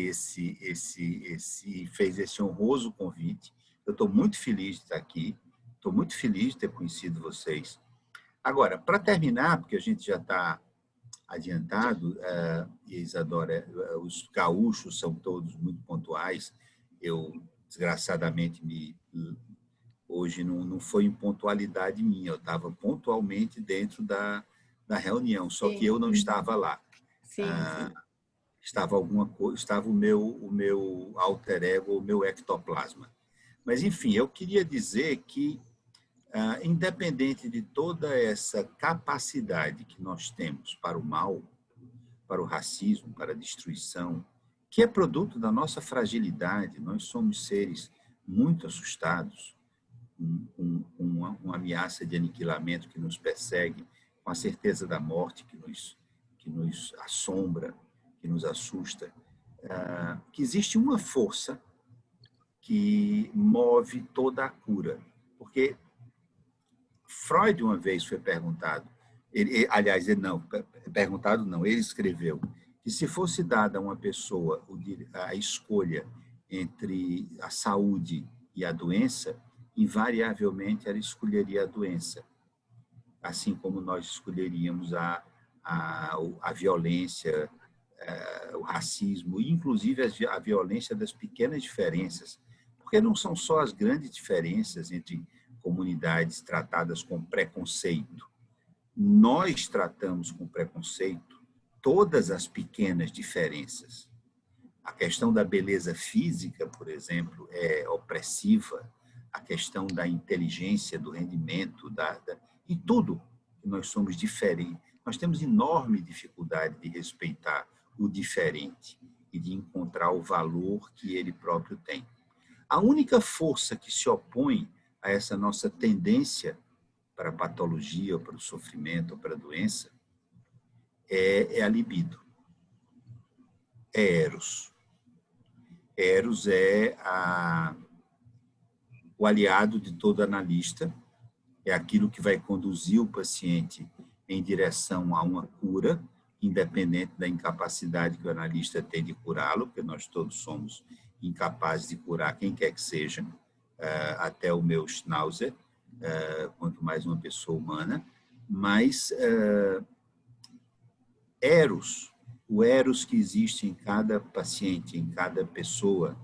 fez esse honroso convite. Eu estou muito feliz de estar aqui, estou muito feliz de ter conhecido vocês. Agora, para terminar, porque a gente já está adiantado, Isadora, os gaúchos são todos muito pontuais. Eu, desgraçadamente, hoje não foi impontualidade minha, eu estava pontualmente dentro da reunião, só que eu não estava lá. Sim, sim. Estava o meu alter ego, o meu ectoplasma. Mas, enfim, eu queria dizer que, independente de toda essa capacidade que nós temos para o mal, para o racismo, para a destruição, que é produto da nossa fragilidade, nós somos seres muito assustados, com uma ameaça de aniquilamento que nos persegue, com a certeza da morte que nos assombra, que nos assusta, que existe uma força que move toda a cura. Porque Freud uma vez foi perguntado, ele escreveu que se fosse dada a uma pessoa a escolha entre a saúde e a doença, invariavelmente ela escolheria a doença, assim como nós escolheríamos a violência, o racismo, e inclusive a violência das pequenas diferenças, porque não são só as grandes diferenças entre comunidades tratadas com preconceito. Nós tratamos com preconceito todas as pequenas diferenças. A questão da beleza física, por exemplo, é opressiva. A questão da inteligência, do rendimento, e tudo. Nós somos diferentes. Nós temos enorme dificuldade de respeitar o diferente e de encontrar o valor que ele próprio tem. A única força que se opõe a essa nossa tendência para a patologia, ou para o sofrimento, ou para a doença, é a libido. É Eros. Eros é o aliado de todo analista, é aquilo que vai conduzir o paciente em direção a uma cura, independente da incapacidade que o analista tem de curá-lo, porque nós todos somos incapazes de curar quem quer que seja, até o meu Schnauzer, quanto mais uma pessoa humana, mas Eros, o Eros que existe em cada paciente, em cada pessoa,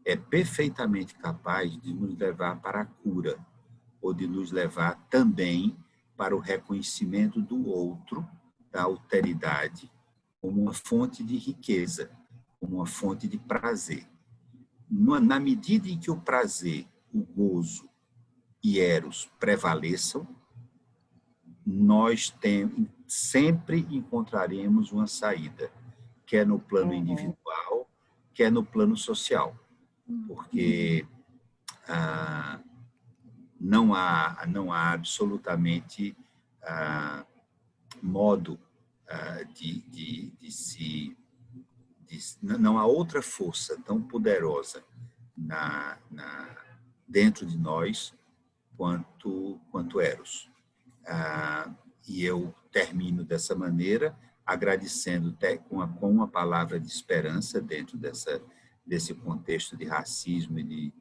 é perfeitamente capaz de nos levar para a cura, ou de nos levar também para o reconhecimento do outro, da alteridade, como uma fonte de riqueza, como uma fonte de prazer. Na medida em que o prazer, o gozo e Eros prevaleçam, nós sempre encontraremos uma saída, quer no plano individual, quer no plano social, porque não há absolutamente modo não há outra força tão poderosa dentro de nós quanto Eros. E eu termino dessa maneira, agradecendo com uma palavra de esperança dentro desse contexto de racismo e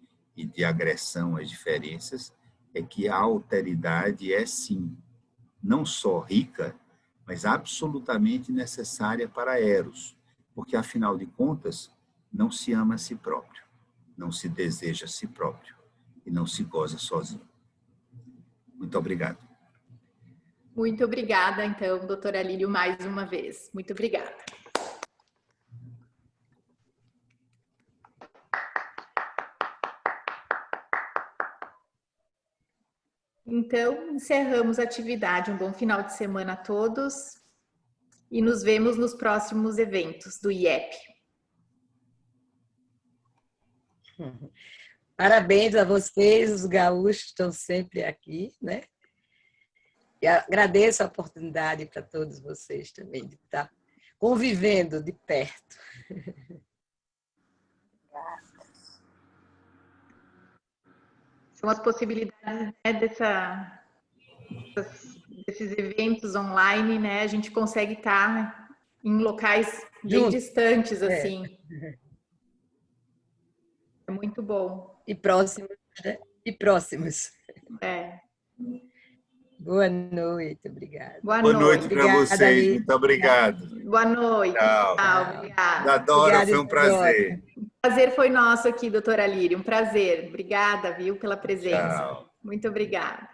de agressão às diferenças, é que a alteridade é, sim, não só rica, mas absolutamente necessária para Eros, porque, afinal de contas, não se ama a si próprio, não se deseja a si próprio e não se goza sozinho. Muito obrigado. Muito obrigada, então, doutora Lírio, mais uma vez. Muito obrigada. Então, encerramos a atividade. Um bom final de semana a todos e nos vemos nos próximos eventos do IEP. Parabéns a vocês, os gaúchos estão sempre aqui, né? E agradeço a oportunidade para todos vocês também de estar convivendo de perto. São as possibilidades, né, desses eventos online, né? A gente consegue estar em locais bem distantes, assim. É muito bom. E próximos, né? E próximos. Boa noite, obrigada. Boa noite para vocês, Ali. muito obrigado. Boa noite. Tchau. Obrigada. Adora, foi um prazer. O prazer foi nosso aqui, doutora Lírio, um prazer. Obrigada, viu, pela presença. Tchau. Muito obrigada.